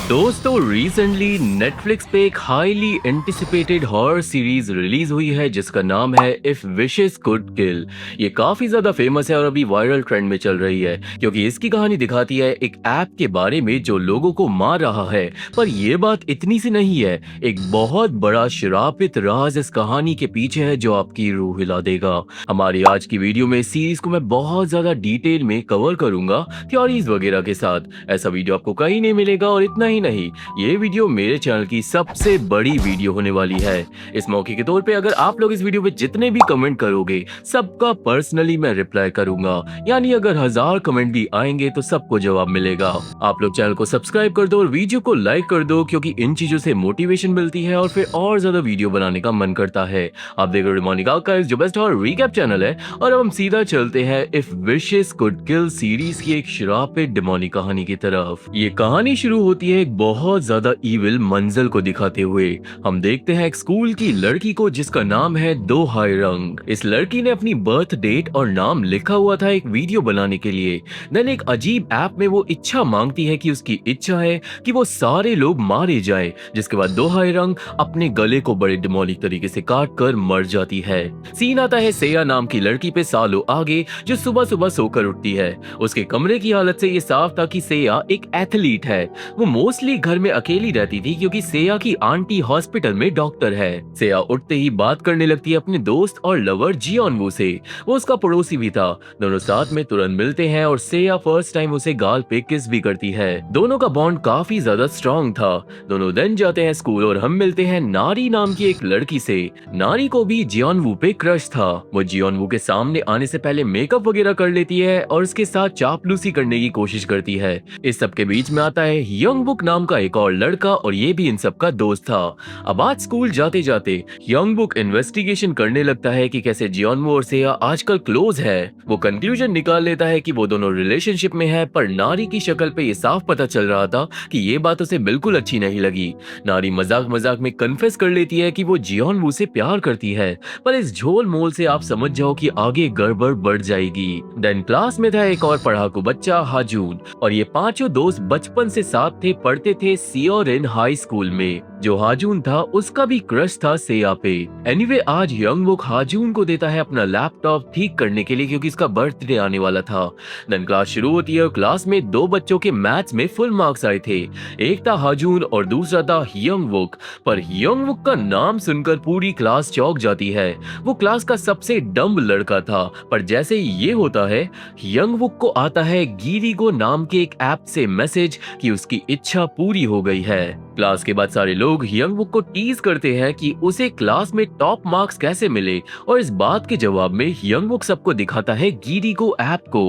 दोस्तों recently Netflix पे एक highly anticipated horror series release हुई है जिसका नाम है इफ विशेस कुड किल। ये काफी ज्यादा फेमस है और अभी वायरल ट्रेंड में चल रही है क्योंकि इसकी कहानी दिखाती है एक ऐप के बारे में जो लोगों को मार रहा है। पर यह बात इतनी सी नहीं है, एक बहुत बड़ा श्रापित राज इस कहानी के पीछे है जो आपकी रूह हिला देगा। हमारी आज की वीडियो में इस सीरीज को मैं बहुत ज्यादा डिटेल में कवर करूंगा, थ्योरीज वगैरह के साथ। ऐसा वीडियो आपको कहीं नहीं मिलेगा और इतना ही नहीं, ये वीडियो मेरे चैनल की सबसे बड़ी वीडियो होने वाली है। इस मौके के तौर पे अगर आप लोग इस वीडियो पे जितने भी कमेंट करोगे सबका पर्सनली मैं रिप्लाई करूंगा, यानी अगर 1000 कमेंट भी आएंगे तो सबको जवाब मिलेगा। आप लोग चैनल को सब्सक्राइब कर दो और वीडियो को लाइक कर दो क्योंकि इन चीजों से मोटिवेशन मिलती है और फिर और ज्यादा वीडियो बनाने का मन करता है। आप देख रहे हो डेमोनिक आर्काइव्स, जो बेस्ट हॉरर रीकैप चैनल है, और अब हम सीधा चलते हैं if wishes could kill series की एक श्रापित डेमोनिक कहानी की तरफ। ये कहानी शुरू होती है एक बहुत ज्यादा इविल मंजल को दिखाते हुए। हम देखते हैं एक स्कूल की लड़की को जिसका नाम है दो हाई रंग। इस लड़की ने अपनी बर्थ डेट और नाम लिखा हुआ था एक वीडियो बनाने के लिए। देन एक अजीब ऐप में वो इच्छा मांगती है कि उसकी इच्छा है कि वो सारे लोग मारे जाए, जिसके बाद दो हाई रंग अपने गले को बड़े डिमोनिक तरीके से काट कर मर जाती है। सीन आता है सेया नाम की लड़की पे सालों आगे, जो सुबह सुबह सोकर उठती है। उसके कमरे की हालत से ये साफ था कि सेया एक एथलीट है। वो मोस्टली घर में अकेली रहती थी क्योंकि सेया की आंटी हॉस्पिटल में डॉक्टर है। सेया उठते ही बात करने लगती है अपने दोस्त और लवर जियोनवू से। वो उसका पड़ोसी भी था। दोनों साथ में तुरंत मिलते हैं और सेया फर्स्ट टाइम उसे गाल पे किस भी करती है। दोनों का बॉन्ड काफी ज्यादा स्ट्रॉन्ग था। दोनों दिन जाते हैं स्कूल और हम मिलते हैं नारी नाम की एक लड़की से। नारी को भी जियोनवू पे क्रश था। वो जियोनवू के सामने आने से पहले मेकअप वगैरह कर लेती है और उसके साथ चापलूसी करने की कोशिश करती है। इस सब के बीच में आता है यंगबुक नाम का एक और लड़का और ये भी इन सब का दोस्त था। अब आज स्कूल जाते जाते यंगबुक इन्वेस्टिगेशन करने लगता है कि कैसे जियोनवू और सेया आजकल क्लोज है। वो कंक्लूजन निकाल लेता है कि वो दोनों रिलेशनशिप में है, पर नारी की शक्ल पे ये साफ पता चल रहा था कि ये बात उसे बिल्कुल अच्छी नहीं लगी। नारी मजाक मजाक में कन्फेस कर लेती है कि वो जियोनवू से प्यार करती है, पर इस झोल मोल से आप समझ जाओ कि आगे गड़बड़ बढ़ जाएगी। देन क्लास में था एक और पढ़ाकू बच्चा हाजून, और ये पांचों दोस्त बचपन से साथ थे, पढ़ते थे सियोरिन हाई स्कूल में। जो हाजून था उसका भी क्रश था सेया पे। एनीवे आज यंगबुक हाजून को देता है अपना लैपटॉप ठीक करने के लिए क्योंकि इसका बर्थडे आने वाला था। देन क्लास शुरू होती है और क्लास में दो बच्चों के मैथ्स में फुल मार्क्स आए थे। एक था हाजून और दूसरा था यंगबुक। पर यंगबुक का नाम सुनकर पूरी क्लास चौंक जाती है। वो क्लास का सबसे डम्ब लड़का था, पर जैसे ही ये होता है यंगबुक को आता है गीरीगो नाम के एक ऐप से मैसेज कि उसकी इच्छा पूरी हो गई है। क्लास के बाद सारे लोग यंगबुक को टीज करते हैं कि उसे क्लास में टॉप मार्क्स कैसे मिले, और इस बात के जवाब में यंगबुक सबको दिखाता है गीरीगो ऐप को।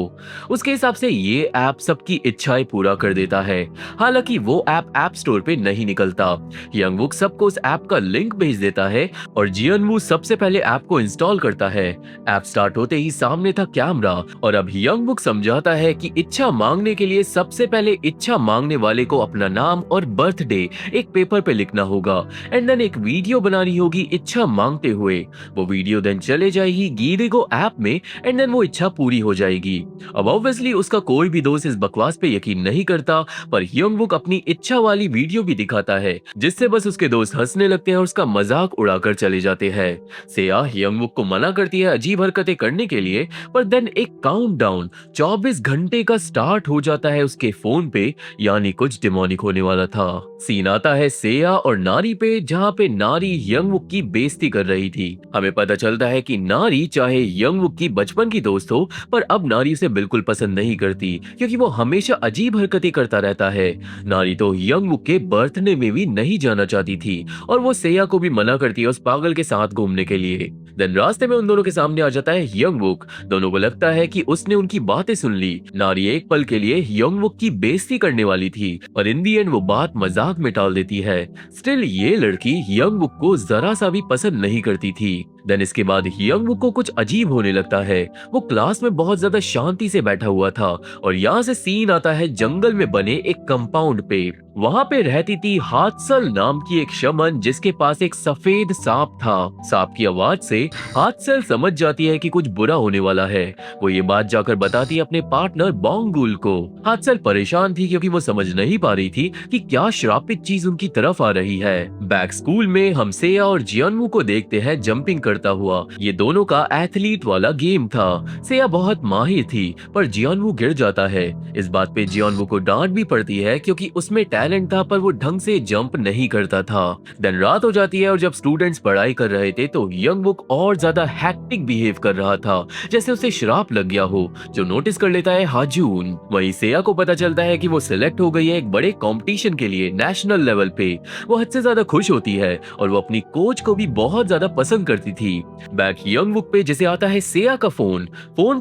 उसके हिसाब से ये ऐप सबकी इच्छाएं पूरा कर देता है। हालांकि वो ऐप स्टोर पे नहीं निकलता। यंगबुक सबको उस ऐप का लिंक भेज देता है और जियोनवू सबसे पहले ऐप को इंस्टॉल करता है। ऐप स्टार्ट होते ही सामने था कैमरा और अब यंगबुक समझाता है कि इच्छा मांगने के लिए सबसे पहले इच्छा मांगने वाले को अपना नाम और बर्थडे एक पेपर पे लिखना होगा एंड देन एक वीडियो बनानी होगी इच्छा मांगते हुए। वो वीडियो देन चले जाएगी गीरीगो ऐप में एंड देन वो इच्छा पूरी हो जाएगी। अब ऑब्वियसली उसका कोई भी दोस्त इस बकवास पे यकीन नहीं करता, पर यंगबुक अपनी इच्छा वाली वीडियो भी दिखाता है जिससे बस उसके दोस्त हंसने लगते हैं और उसका मजाक उड़ाकर चले जाते हैं। सेया यंगबुक को मना करती है अजीब हरकतें करने के लिए, पर देन एक काउंटडाउन 24 घंटे का स्टार्ट हो जाता है उसके फोन पे, यानी कुछ डिमोनिक होने वाला था। सीन आता है सेया और नारी पे, जहाँ पे नारी यंगवुक की बेइज्जती कर रही थी। हमें पता चलता है कि नारी चाहे यंगवुक की बचपन की दोस्त हो, पर अब नारी उसे बिल्कुल पसंद नहीं करती क्योंकि वो हमेशा अजीब हरकतें करता रहता है। नारी तो यंगवुक के बर्थडे में भी नहीं जाना चाहती थी और वो सेया को भी मना करती है उस पागल के साथ घूमने के लिए। देन रास्ते में उन दोनों के सामने आ जाता है यंगवुक। दोनों को लगता है कि उसने उनकी बातें सुन ली। नारी एक पल के लिए यंगवुक की बेइज्जती करने वाली थी और इन दी एंड वो बात मजाक में टाल देती है। स्टिल ये लड़की यंगवुक को जरा सा भी पसंद नहीं करती थी। देन इसके बाद यंगवुक को कुछ अजीब होने लगता है। वो क्लास में बहुत ज्यादा शांति से बैठा हुआ था और यहाँ से सीन आता है जंगल में बने एक कंपाउंड पे। वहाँ पे रहती थी हात्सल नाम की एक शमन जिसके पास एक सफेद सांप था। सांप की आवाज से हात्सल समझ जाती है कि कुछ बुरा होने वाला है। वो ये बात जाकर बताती है अपने पार्टनर बोंगुल को। हात्सल परेशान थी क्योंकि वो समझ नहीं पा रही थी कि क्या श्रापित चीज उनकी तरफ आ रही है। बैक स्कूल में हम सेया और जियनवू को देखते हैं जंपिंग करता हुआ। ये दोनों का एथलीट वाला गेम था। सेया बहुत माहिर थी पर जियनवू गिर जाता है। इस बात पे जियनवू को डांट भी पड़ती है क्योंकि उसमें टैलेंट था पर वो ढंग से जंप नहीं करता था। दिन रात हो जाती है और जब स्टूडेंट्स पढ़ाई कर रहे थे तो यंगवुक और ज्यादा हैक्टिक बिहेव कर रहा था, जैसे उसे श्राप लग गया हो, जो नोटिस कर लेता है हाजून। वहीं सेया को पता चलता है कि वो सिलेक्ट हो गई है एक बड़े कंपटीशन के लिए नेशनल लेवल पे। वो हद से ज्यादा खुश होती है और वो अपनी कोच को भी बहुत ज्यादा पसंद करती थी। बैक यंगवुक पे जैसे आता है सेया का फोन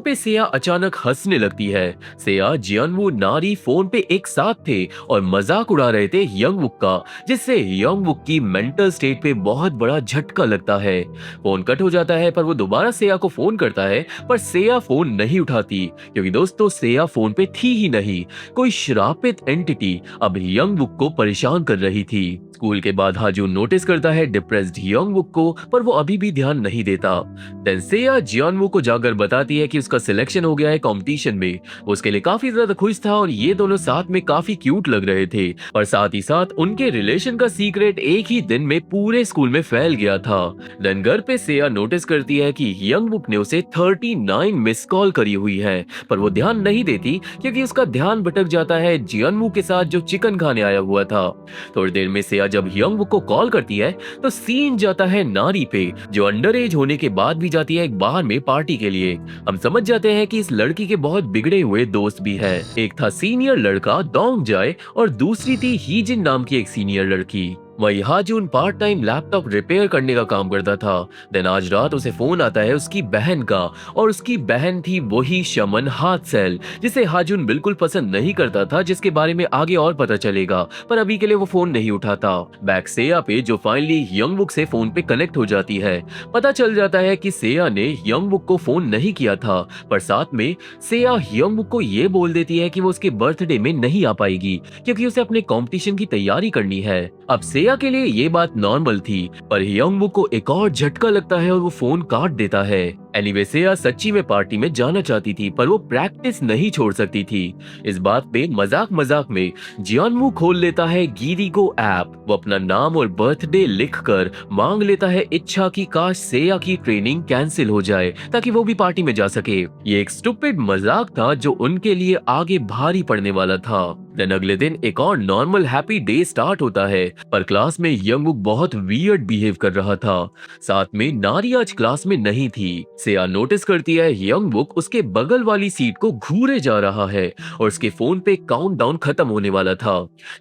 पे सेया अचानक हंसने लगती है। सेया, जियनवू, नारी फोन पे एक साथ थे और मजाक उड़ा रहे थे यंगवुक का, जिससे यंगवुक की मेंटल स्टेट पे बहुत बड़ा झटका लगता है। फोन कट हो जाता है पर वो दोबारा सेया को फोन करता है पर सेया फोन नहीं उठाती क्योंकि दोस्तों सेया फोन पे थी ही नहीं। कोई श्रापित एंटिटी अब यंगवुक को परेशान कर रही थी। स्कूल के बाद हाजून नोटिस करता है डिप्रेस्ड यंगवुक को पर वो अभी भी ध्यान नहीं देता। देन सेया जियनवू को जाकर बताती है कि उसका सिलेक्शन हो गया है कंपटीशन में। वो उसके लिए काफी ज्यादा खुश था और ये दोनों साथ में काफी क्यूट लग रहे थे और साथ ही साथ उनके रिलेशन का सीक्रेट एक ही दिन में पूरे स्कूल में फैल गया था। देन घर पे सेया नोटिस करती है कि यंगवुक ने उसे 39 मिस कॉल करी हुई है पर वो ध्यान नहीं देती क्योंकि उसका ध्यान भटक जाता है जियनवू के साथ जो चिकन खाने आया हुआ था। थोड़ी देर में सेया जब यंगवुक को कॉल करती है तो सीन जाता है नारी पे, जो अंडर एज होने के बाद भी जाती है एक बार में पार्टी के लिए। हम समझ जाते हैं कि इस लड़की के बहुत बिगड़े हुए दोस्त भी है। एक था सीनियर लड़का डोंग जाए और दूसरी थी हीजिन नाम की एक सीनियर लड़की। वही हाजून पार्ट टाइम लैपटॉप रिपेयर करने का काम करता था। देन आज रात उसे फोन आता है उसकी बहन का और उसकी बहन थी वही शमन हात्सेल, जिसे हाजून बिल्कुल पसंद नहीं करता था, जिसके बारे में आगे और पता चलेगा पर अभी के लिए वो फोन नहीं उठाता। बैक सेया पे जो फाइनली यंगवुक से फोन पे कनेक्ट हो जाती है। पता चल जाता है कि सेया ने यंगवुक को फोन नहीं किया था पर साथ में सेया यंगवुक को ये बोल देती है कि वो उसके बर्थडे में नहीं आ पाएगी क्योंकि उसे अपने कॉम्पिटिशन की तैयारी करनी है। अब सेया के लिए ये बात नॉर्मल थी पर यंगवुक को एक और झटका लगता है और वो फोन काट देता है। एनीवे सेया सच्ची में पार्टी में जाना चाहती थी पर वो प्रैक्टिस नहीं छोड़ सकती थी। इस बात पे मजाक मजाक में जियनवू खोल लेता है गिरिगो ऐप। वो अपना नाम और बर्थडे लिखकर मांग लेता है इच्छा की काश सेया की ट्रेनिंग कैंसिल हो जाए ताकि वो भी पार्टी में जा सके। ये एक स्टूपिड मजाक था जो उनके लिए आगे भारी पड़ने वाला था। देन अगले दिन एक और नॉर्मल हैप्पी डे स्टार्ट होता है पर क्लास में यंगवुक बहुत वियर्ड बिहेव कर रहा था। साथ में नारी आज क्लास में नहीं थी। सेया नोटिस करती है यंगवुक उसके बगल वाली सीट को घूरे जा रहा है और उसके फोन पे काउंटडाउन खत्म होने वाला था।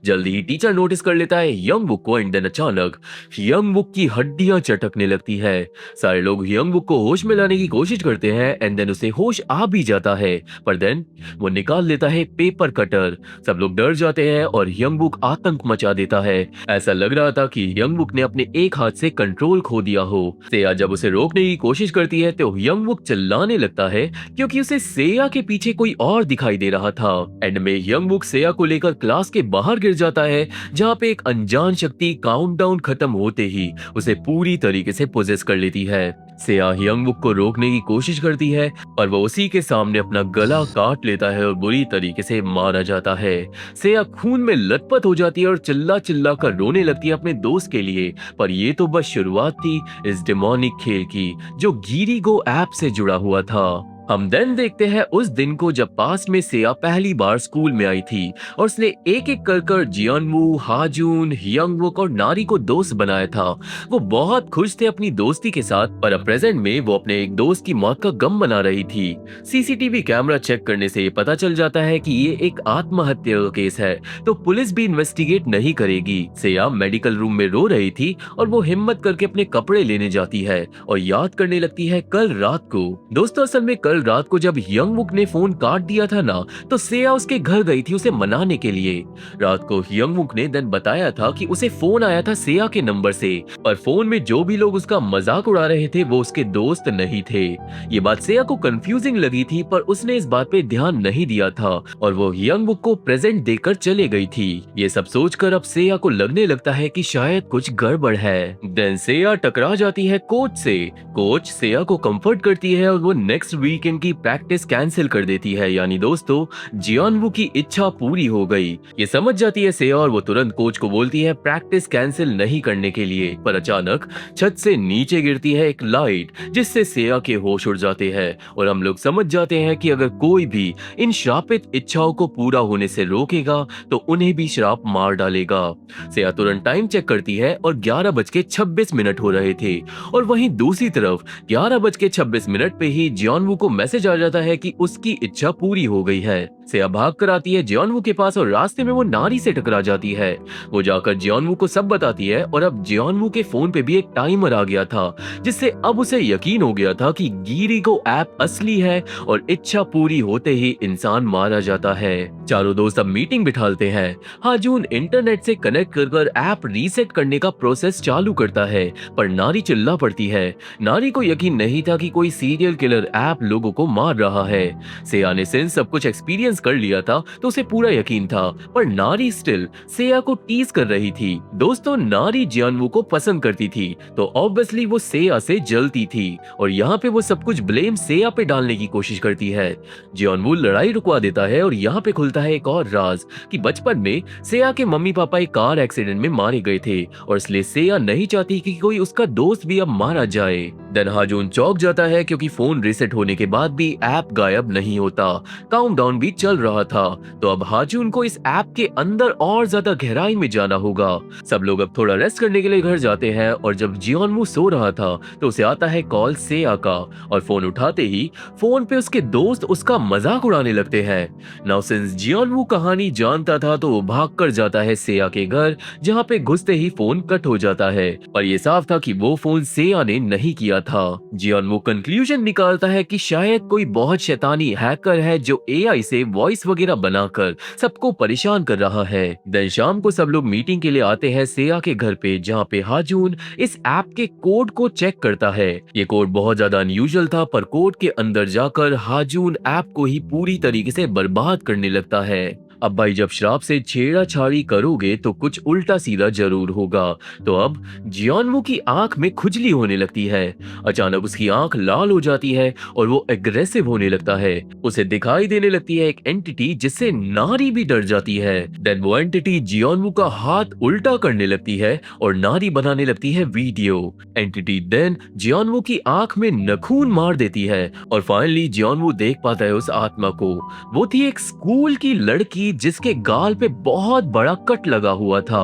जल्दी ही टीचर नोटिस कर लेता है यंगवुक को एंड देन अचानक यंगवुक की हड्डियां चटकने लगती है। सारे लोग यंगवुक को होश में लाने की कोशिश करते हैं एंड देन उसे होश आ भी जाता है पर देन वो निकाल लेता है पेपर कटर। सब लोग डर जाते हैं और यंगवुक आतंक मचा देता है। ऐसा लग रहा था कि यंगवुक ने अपने एक हाथ से कंट्रोल खो दिया हो। सेया जब उसे रोकने की कोशिश करती है तो यंगवुक चिल्लाने लगता है क्योंकि उसे सेया के पीछे कोई और दिखाई दे रहा था। एंड में यंगवुक सेया को लेकर क्लास के बाहर गिर जाता है जहाँ पे एक अनजान शक्ति काउंटडाउन खत्म होते ही उसे पूरी तरीके से पोजेस कर लेती है। सेया यंगवुक को रोकने की कोशिश करती है और वो उसी के सामने अपना गला काट लेता है और बुरी तरीके से मारा जाता है। सेया खून में लथपथ हो जाती है और चिल्ला चिल्ला कर रोने लगती है अपने दोस्त के लिए पर ये तो बस शुरुआत थी इस डेमोनिक खेल की जो गिरिगो ऐप से जुड़ा हुआ था। हम देन देखते हैं उस दिन को जब पास में सेया पहली बार स्कूल में आई थी और उसने एक एक कर जियनवू, हाजून, यंगवुक और नारी को दोस्त बनाया था। वो बहुत खुश थे अपनी दोस्ती के साथ पर अब प्रेजेंट में वो अपने एक दोस्त की मौत का गम मना रही थी। सीसीटीवी कैमरा चेक करने से ये पता चल जाता है कि ये एक आत्महत्या का केस है तो पुलिस भी इन्वेस्टिगेट नहीं करेगी। सेया मेडिकल रूम में रो रही थी और वो हिम्मत करके अपने कपड़े लेने जाती है और याद करने लगती है कल रात को। दोस्तों असल में कल कल रात को जब यंगवुक ने फोन काट दिया था ना, तो सेया उसके घर गई थी उसे मनाने के लिए। रात को यंगवुक ने देन बताया था कि उसे फोन आया था सेया के नंबर से, पर फोन में जो भी लोग उसका मजाक उड़ा रहे थे वो उसके दोस्त नहीं थे। ये बात सेया को कंफ्यूजिंग लगी थी, पर उसने इस बात पे ध्यान नहीं दिया था और वो यंगवुक को प्रेजेंट देकर चले गई थी। ये सब सोचकर अब सेया को लगने लगता है कि शायद कुछ गड़बड़ है। देन सेया टकरा जाती है कोच से। कोच सेया को कंफर्ट करती है और वो नेक्स्ट वीकेंड की प्रैक्टिस कैंसिल कर देती है, यानी दोस्तों जियोनवू की इच्छा पूरी हो गई। ये समझ जाती है सेया और वो तुरंत कोच को बोलती है प्रैक्टिस कैंसिल नहीं करने के लिए, पर अचानक छत से नीचे गिरती है एक लाइट, जिससे सेया के होश उड़ जाते हैं और हम लोग समझ जाते हैं कि अगर कोई भी इन श्रापित इच्छाओं को पूरा होने से रोकेगा तो उन्हें भी श्राप मार डालेगा। सेया तुरंत टाइम चेक करती है और 11:26 हो रहे थे और वहीं दूसरी तरफ 11:26 पे ही जियोनवू को मैसेज आ जाता है कि उसकी इच्छा पूरी हो गई है। सेया भाग कर आती है जियोनवू के पास और रास्ते में वो नारी से टकरा जाती है। वो जाकर जियोनवू को सब बताती है और अब जियोनवू के फोन पे भी एक टाइमर आ गया था, जिससे अब उसे यकीन हो गया था कि गिरिगो ऐप असली है और इच्छा पूरी होते ही इंसान मारा जाता है। चारों दोस्त अब मीटिंग बिठाते हैं। हाजून इंटरनेट से कनेक्ट कर ऐप रीसेट करने का प्रोसेस चालू करता है, पर नारी चिल्ला पड़ती है। नारी को यकीन नहीं था कि कोई सीरियल किलर ऐप लोगों को मार रहा है। सेया ने सिंस सब कुछ एक्सपीरियंस कर लिया था तो उसे पूरा यकीन था, पर नारी स्टिल सेया को टीज कर रही थी। दोस्तों नारी जियोनवू को पसंद करती थी तो ऑब्वियसली वो सेया से जलती थी और यहाँ पे वो सब कुछ ब्लेम सेया पे डालने की कोशिश करती है। जियोनवू लड़ाई रुकवा देता है और यहाँ पे खुलता है एक और राज कि बचपन में सेया के मम्मी पापा एक कार एक्सीडेंट में मारे गए थे और इसलिए सेया नहीं चाहती कि कोई उसका दोस्त भी अब मारा जाए। देन हाजून चौंक जाता है क्योंकि फोन रीसेट होने के बाद भी ऐप गायब नहीं होता। काउंटडाउन भी चल रहा था, तो अब हाजून को इस ऐप के अंदर और ज्यादा गहराई में जाना होगा। सब लोग अब थोड़ा रेस्ट करने के लिए घर जाते हैं और जब जियोनवू सो रहा था तो उसे आता है कॉल सेया का और फोन उठाते ही फोन पे उसके दोस्त उसका मजाक उड़ाने लगते हैं। नाउ सिंस जियोनवू कहानी जानता था तो वो भाग कर जाता है सेया के घर, जहाँ पे घुसते ही फोन कट हो जाता है, पर ये साफ था कि वो फोन सेया ने नहीं किया था। जियोनवू कंक्लूजन निकालता है कि शायद कोई बहुत शैतानी हैकर है जो एआई से वॉइस वगैरह बनाकर सबको परेशान कर रहा है। देन शाम को सब लोग मीटिंग के लिए आते हैं सेया के घर पे, जहाँ पे हाजून इस ऐप के कोड को चेक करता है। ये कोड बहुत ज्यादा अनयूजुअल था, पर कोड के अंदर जाकर हाजून ऐप को ही पूरी तरीके से बर्बाद करने लगता है। अब भाई जब श्राप से छेड़ाछाड़ी करोगे तो कुछ उल्टा सीधा जरूर होगा। तो अब जियोनवू की आंख में खुजली होने लगती है। अचानक उसकी आंख लाल हो जाती है और वो एग्रेसिव होने लगता है। उसे दिखाई देने लगती है एक एंटिटी जिससे नारी भी डर जाती है। देन वो एंटिटी जियोनवू का हाथ उल्टा करने लगती है और नारी बनाने लगती है वीडियो। एंटिटी देन जियोनवू की आंख में नखून मार देती है और फाइनली जियोनवू देख पाता है उस आत्मा को। वो थी एक स्कूल की लड़की जिसके गाल पे बहुत बड़ा कट लगा हुआ था।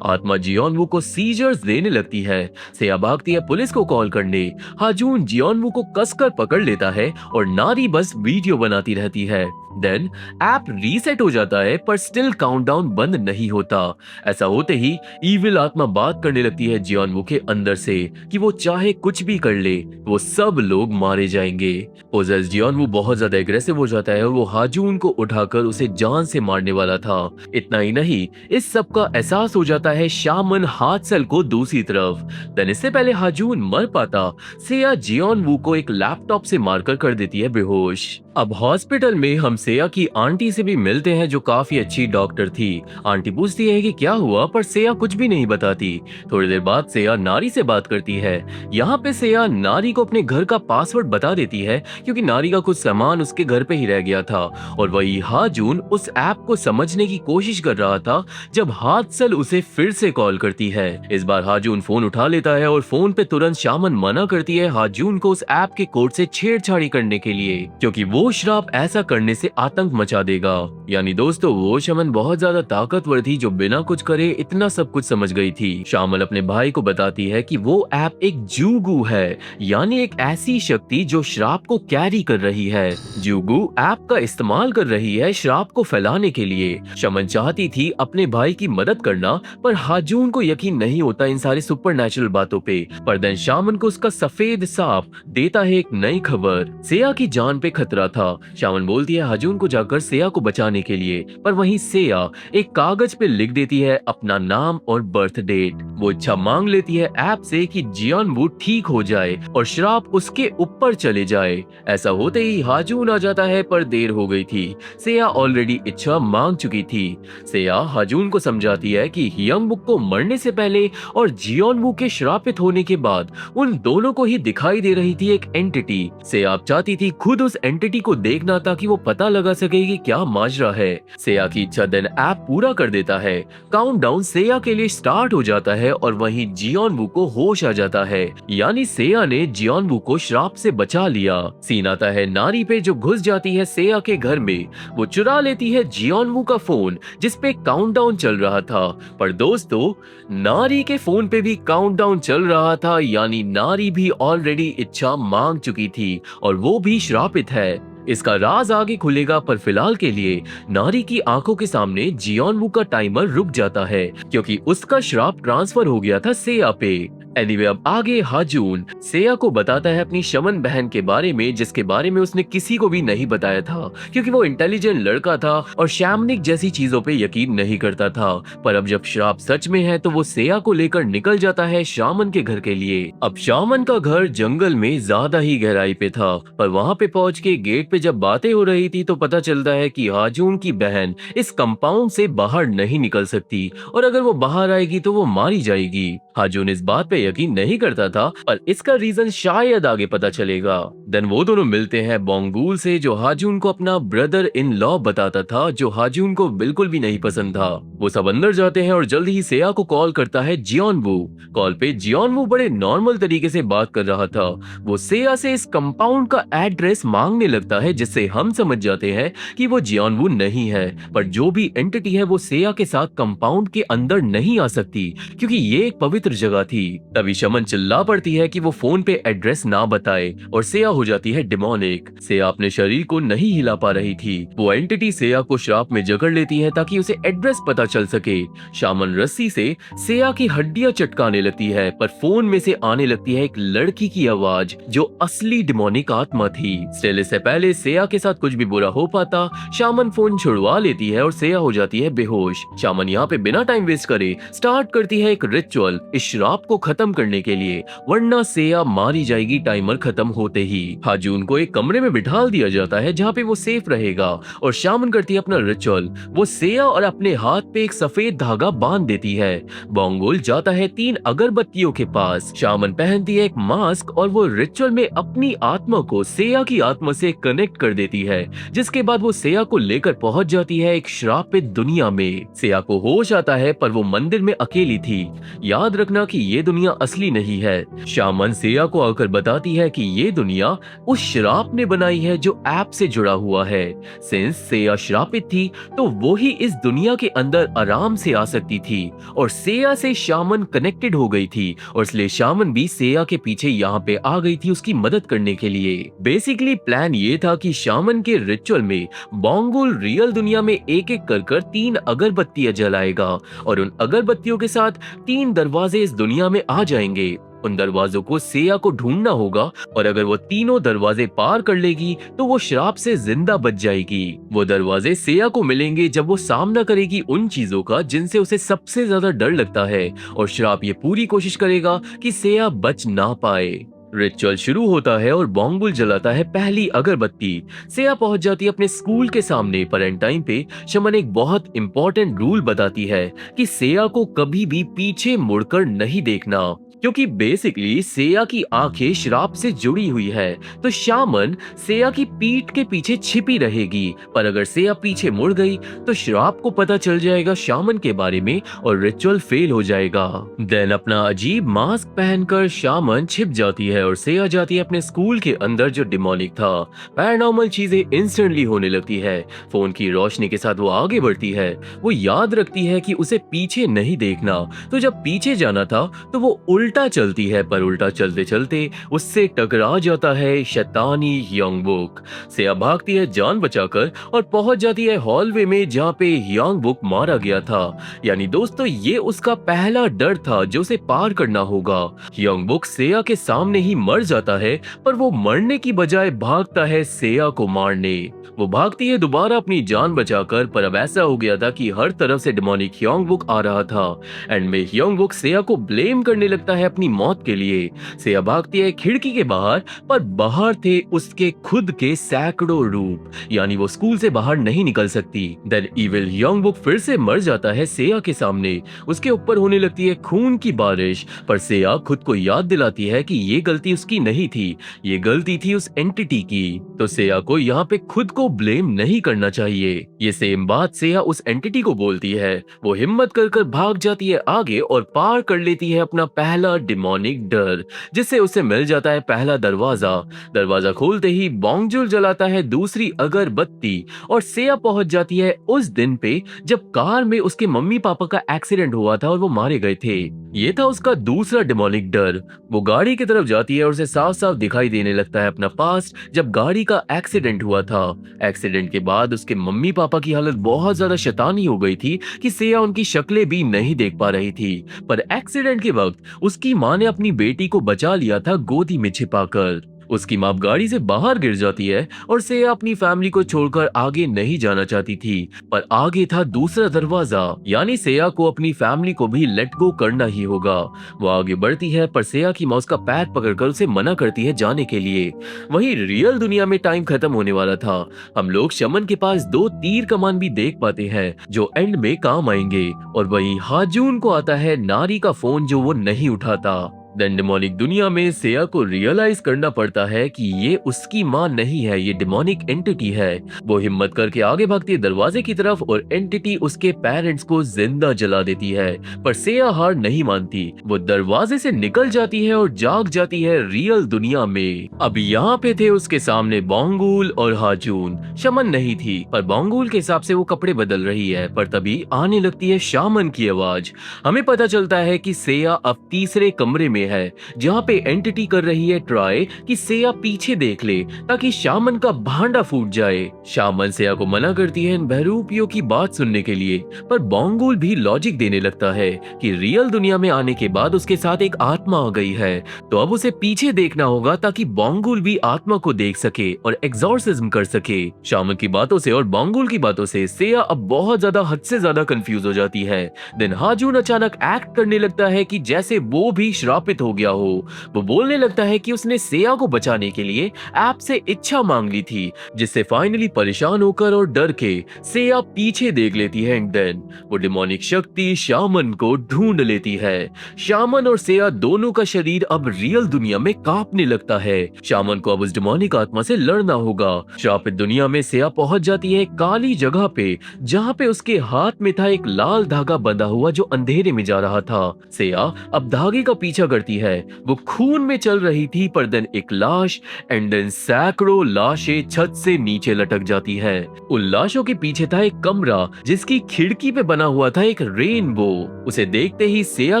आत्मा जियोनवू को सीजर्स देने लगती है। सेया भागती है पुलिस को कॉल करने। हाजून जियोनवू को कसकर पकड़ लेता है और नारी बस वीडियो बनाती रहती है। देन ऐप रीसेट हो जाता है, पर स्टिल काउंटडाउन बंद नहीं होता। ऐसा होते ही इविल आत्मा बात करने लगती है जियोनवू के अंदर से कि वो चाहे कुछ भी कर ले, वो सब लोग मारे जाएंगे। पोजेस जियोनवू बहुत ज्यादा एग्रेसिव हो जाता है और वो हाजून को उठाकर उसे जान से मारने वाला था। इतना ही नहीं, इस सब का एहसास हो जाता है शामन हादसल को दूसरी तरफ। देन इससे पहले हाजून मर पाता, सेया जियोनवू को एक लैपटॉप से मारकर कर देती है बेहोश। अब हॉस्पिटल में हम सेया की आंटी से भी मिलते हैं जो काफी अच्छी डॉक्टर थी। आंटी पूछती है कि क्या हुआ, पर सेया कुछ भी नहीं बताती। थोड़ी देर बाद सेया नारी से बात करती है। यहाँ पे सेया नारी को अपने घर का पासवर्ड बता देती है क्योंकि नारी का कुछ सामान उसके घर पे ही रह गया था और वही हाजून उस ऐप को समझने की कोशिश कर रहा था जब हादसल उसे फिर से कॉल करती है। इस बार हाजून फोन उठा लेता है और फोन पे तुरंत शामन मना करती है हाजून को उस ऐप के कोड से छेड़छाड़ी करने के लिए, क्योंकि वो वो श्राप ऐसा करने से आतंक मचा देगा। यानी दोस्तों वो शमन बहुत ज्यादा ताकतवर थी जो बिना कुछ करे इतना सब कुछ समझ गई थी। शामल अपने भाई को बताती है कि वो ऐप एक जूगू है, यानी एक ऐसी शक्ति जो श्राप को कैरी कर रही है। जूगू ऐप का इस्तेमाल कर रही है श्राप को फैलाने के लिए। शमन चाहती थी अपने भाई की मदद करना, पर हाजून को यकीन नहीं होता इन सारी सुपरनैचुरल बातों पे। पर देन शामन को उसका सफेद सांप देता है एक नई खबर। सेया की जान पे खतरा था। शामन बोलती है हाजून को जाकर सेया को बचाने के लिए, पर वहीं सेया एक कागज पे लिख देती है अपना नाम और बर्थ डेट। वो इच्छा मांग लेती है ऐप से कि जियानवू ठीक हो जाए और श्राप उसके ऊपर चले जाए। ऐसा होते ही हाजून आ जाता है, पर देर हो गई थी। सेया ऑलरेडी इच्छा मांग चुकी थी। सेया हाजून को समझाती है कि हियंगबुक को मरने से पहले और जियोनवू के श्रापित होने के बाद उन दोनों को ही दिखाई दे रही थी एक एंटिटी। सेया चाहती थी खुद उस एंटिटी को देखना ताकि वो पता लगा सके कि क्या माजरा है। सेया की इच्छा देन ऐप पूरा कर देता है। काउंटडाउन सेया के लिए स्टार्ट हो जाता है और वहीं जियोनवू को होश आ जाता है, यानी सेया ने जियोनवू को श्राप से बचा लिया। सीन आता है नारी पे जो घुस जाती है सेया के घर में। वो चुरा लेती है जियोनवू का फोन जिसपे काउंटडाउन चल रहा था। पर दोस्तों नारी के फोन पे भी काउंटडाउन चल रहा था, यानी नारी भी ऑलरेडी इच्छा मांग चुकी थी और वो भी श्रापित है। इसका राज आगे खुलेगा, पर फिलहाल के लिए नारी की आंखों के सामने जियोनवू का टाइमर रुक जाता है क्योंकि उसका श्राप ट्रांसफर हो गया था सेया पे। एनीवे अब आगे हाजून सेया को बताता है अपनी शमन बहन के बारे में, जिसके बारे में उसने किसी को भी नहीं बताया था क्योंकि वो इंटेलिजेंट लड़का था और शैमनिक जैसी चीजों पे यकीन नहीं करता था। पर अब जब श्राप सच में है तो वो सेया को लेकर निकल जाता है शामन के घर के लिए। अब शामन का घर जंगल में ज्यादा ही गहराई पे था, पर वहाँ पे पहुंच के गेट पे जब बातें हो रही थी तो पता चलता है कि हाजून की बहन इस कंपाउंड से बाहर नहीं निकल सकती और अगर वो बाहर आएगी तो वो मारी जाएगी। हाजून इस बात पे यकीन नहीं करता था, पर इसका रीजन शायद आगे पता चलेगा। देन वो दोनों मिलते हैं बोंगुल से जो हाजून को अपना ब्रदर इन लॉ बताता था, जो हाजून को बिल्कुल भी नहीं पसंद था। वो सब अंदर जाते हैं और जल्दी ही सेया को कॉल करता है जियोनवू। कॉल पे जियोनवू बड़े नॉर्मल तरीके से बात कर रहा था। वो सेया से इस कंपाउंड का एड्रेस मांगने लगता है, जिससे हम समझ जाते हैं कि वो जियोनवू नहीं है, पर जो भी एंटिटी है वो सेया के साथ कंपाउंड के अंदर नहीं आ सकती क्योंकि ये एक पवित्र जगह थी। तभी शमन चिल्ला पड़ती है कि वो फोन पे एड्रेस ना बताए और सेया हो जाती है डिमोनिक। सेया अपने शरीर को नहीं हिला पा रही थी। वो एंटिटी सेया को श्राप में जकड़ लेती है ताकि उसे एड्रेस पता चल सके। शामन रस्सी से सेया की हड्डियां चटकाने लगती है, पर फोन में से आने लगती है एक लड़की की आवाज जो असली डिमोनिक आत्मा थी। स्टिल इससे पहले सेया के साथ कुछ भी बुरा हो पाता, शामन फोन छुड़वा लेती है और सेया हो जाती है बेहोश। शामन यहाँ पे बिना टाइम वेस्ट करे स्टार्ट करती है एक रिचुअल इस श्राप को खत्म करने के लिए, वरना सेया मारी जाएगी टाइमर खत्म होते ही। हाजून को एक कमरे में बिठा दिया जाता है जहाँ पे वो सेफ रहेगा और शामन करती है अपना रिचुअल। वो सेया और अपने हाथ पे एक सफेद धागा बांध देती है। बोंगुल जाता है 3 अगरबत्तियों के पास। शामन पहनती है एक मास्क और वो रिचुअल में अपनी आत्मा को सेया की आत्मा से कनेक्ट कर देती है, जिसके बाद वो सेया को लेकर पहुंच जाती है एक श्रापित दुनिया में। सेया को होश आता है, पर वो मंदिर में अकेली थी। याद रखना कि ये दुनिया असली नहीं है। शामन सेया को आकर बताती है कि ये दुनिया उस श्राप ने बनाई है जो ऐप से जुड़ा हुआ है। सिंस सेया श्रापित थी तो वो ही इस दुनिया के अंदर आराम से आ सकती थी और सेया से शामन कनेक्टेड हो गई थी और इसलिए शामन भी सेया के पीछे यहाँ पे आ गई थी उसकी मदद करने के लिए। बेसिकली प्लान ये था कि शामन के रिचुअल में बोंगुल रियल दुनिया में एक एक कर 3 अगरबत्तियां जलाएगा और उन अगरबत्तियों के साथ 3 दरवाजे इस दुनिया में आ जाएंगे। उन दरवाजों को सेया को ढूंढना होगा और अगर वो तीनों दरवाजे पार कर लेगी तो वो श्राप से जिंदा बच जाएगी। वो दरवाजे सेया को मिलेंगे जब वो सामना करेगी उन चीजों का जिनसे उसे सबसे ज्यादा डर लगता है और श्राप ये पूरी कोशिश करेगा कि सेया बच ना पाए। रिचुअल शुरू होता है और बोंगुल जलाता है पहली अगरबत्ती। सेया पहुंच जाती है अपने स्कूल के सामने, पर एंड टाइम पे शमन एक बहुत इंपॉर्टेंट रूल बताती है कि सेया को कभी भी पीछे मुड़कर नहीं देखना। क्योंकि बेसिकली सेया की आंखें श्राप से जुड़ी हुई है, तो शामन सेया की पीठ के पीछे छिपी रहेगी। पर अगर सेया पीछे मुड़ गई तो श्राप को पता चल जाएगा शामन के बारे में और रिचुअल फेल हो जाएगा। देन अपना अजीब मास्क पहनकर शामन छिप जाती है और सेया जाती है अपने स्कूल के अंदर जो डिमोनिक था। पैरानॉर्मल चीजें इंस्टेंटली होने लगती है। फोन की रोशनी के साथ वो आगे बढ़ती है। वो याद रखती है कि उसे पीछे नहीं देखना, तो जब पीछे जाना था तो वो उल्टा चलती है, पर उल्टा चलते चलते उससे टकरा जाता है शैतानी यंगबुक। सेया भागती है जान बचाकर और पहुंच जाती है हॉलवे में जहाँ पे यंगबुक मारा गया था। यानी दोस्तों ये उसका पहला डर था जो उसे पार करना होगा। यंगबुक सेया के सामने ही मर जाता है, पर वो मरने की बजाय भागता है सेया को मारने। वो भागती है दोबारा अपनी जान बचाकर, पर अब ऐसा हो गया था कि हर तरफ से डिमोनिक यंगबुक आ रहा था। एंड में यंगबुक सेया को ब्लेम करने लगता है अपनी मौत के लिए। सेया भागती है खिड़की के बाहर, पर बाहर थे उसके खुद के सैकड़ों रूप, यानी वो स्कूल से बाहर नहीं निकल सकती। देन इविल यंगबुक फिर से मर जाता है सेया के सामने। उसके ऊपर होने लगती है खून की बारिश, पर सेया खुद को याद दिलाती है कि ये गलती उसकी नहीं थी, ये गलती थी उस एंटिटी की। तो सेया को यहाँ पे खुद को ब्लेम नहीं करना चाहिए। ये सेम बात सेया उस एंटिटी को बोलती है। वो हिम्मत कर भाग जाती है आगे और पार कर लेती है अपना पहला डिमोनिक डर, जिससे उसे मिल जाता है पहला दरवाजा। दरवाजा खोलते ही बोंगजुल जलाता है दूसरी अगरबत्ती और सेया पहुंच जाती है उस दिन पे जब कार में उसके मम्मी पापा का एक्सीडेंट हुआ था और वो मारे गए थे। ये था उसका दूसरा डिमोनिक डर। वो गाड़ी की तरफ जाती है और उसे साफ साफ दिखाई देने लगता है अपना पास्ट, जब गाड़ी का एक्सीडेंट हुआ था। एक्सीडेंट के बाद उसके मम्मी पापा की हालत बहुत ज्यादा शैतानी हो गई थी कि सेया उनकी शक्लें भी नहीं देख पा रही थी। पर एक्सीडेंट के वक्त उसकी माँ ने अपनी बेटी को बचा लिया था गोदी में छिपाकर। उसकी माँ गाड़ी से बाहर गिर जाती है और सेया अपनी फैमिली को छोड़कर आगे नहीं जाना चाहती थी, पर आगे था दूसरा दरवाजा, यानी सेया को अपनी फैमिली को भी लेट गो करना ही होगा। वो आगे बढ़ती है, पर सेया की माँ उसका पैर पकड़कर उसे मना करती है जाने के लिए। वहीं रियल दुनिया में टाइम खत्म होने वाला था। हम लोग शमन के पास 2 तीर कमान भी देख पाते हैं जो एंड में काम आएंगे, और वहीं हाजून को आता है नारी का फोन जो वो नहीं उठाता। देन डिमोनिक दुनिया में सेया को रियलाइज करना पड़ता है कि ये उसकी माँ नहीं है, ये डिमोनिक एंटिटी है। वो हिम्मत करके आगे भागती है दरवाजे की तरफ और एंटिटी उसके पेरेंट्स को जिंदा जला देती है, पर सेया हार नहीं मानती। वो दरवाजे से निकल जाती है और जाग जाती है रियल दुनिया में। अब यहाँ पे थे उसके सामने बोंगुल और हाजून। शमन नहीं थी, पर बोंगुल के हिसाब से वो कपड़े बदल रही है, पर तभी आने लगती है शामन की आवाज। हमें पता चलता है कि सेया अब तीसरे कमरे में है, जहां पे एंटिटी कर रही है ट्राई कि सेया पीछे देख ले ताकि शामन का भांडा फूट जाए। शामन सेया को मना करती है इन बहरूपियों की बात सुनने के लिए, पर बोंगुल भी लॉजिक देने लगता है कि रियल दुनिया में आने के बाद उसके साथ एक आत्मा आ गई है, तो अब उसे पीछे देखना होगा ताकि बोंगुल भी आत्मा को देख सके और एग्जॉर्सिज्म कर सके। शामन की बातों से और बोंगुल की बातों से सेया अब बहुत ज्यादा हद से ज्यादा कंफ्यूज हो जाती है। देन हाजून अचानक एक्ट करने लगता है कि जैसे वो भी श्रापित हो गया हो। वो बोलने लगता है कि उसने सेया को बचाने के लिए ऐप से इच्छा मांग ली थी, जिससे फाइनली परेशान होकर और डर के सेया पीछे देख लेती है। एंड देन वो डिमोनिक शक्ति शामन को ढूंढ लेती है। शामन और सेया दोनों का शरीर अब रियल दुनिया में कांपने लगता है। शामन को अब उस डिमोनिक आत्मा से लड़ना होगा। श्रापित दुनिया में सेया पहुंच जाती है काली जगह पे, जहां पे उसके हाथ में था एक लाल धागा बंधा हुआ जो अंधेरे में जा रहा था। सेया अब धागे का पीछा करती है। वो खून में चल रही थी, पर देन एक लाश एंड देन सैकड़ों लाशें छत से नीचे लटक जाती है। उन लाशों के पीछे था एक कमरा जिसकी खिड़की पे बना हुआ था एक रेनबो। उसे देखते ही सेया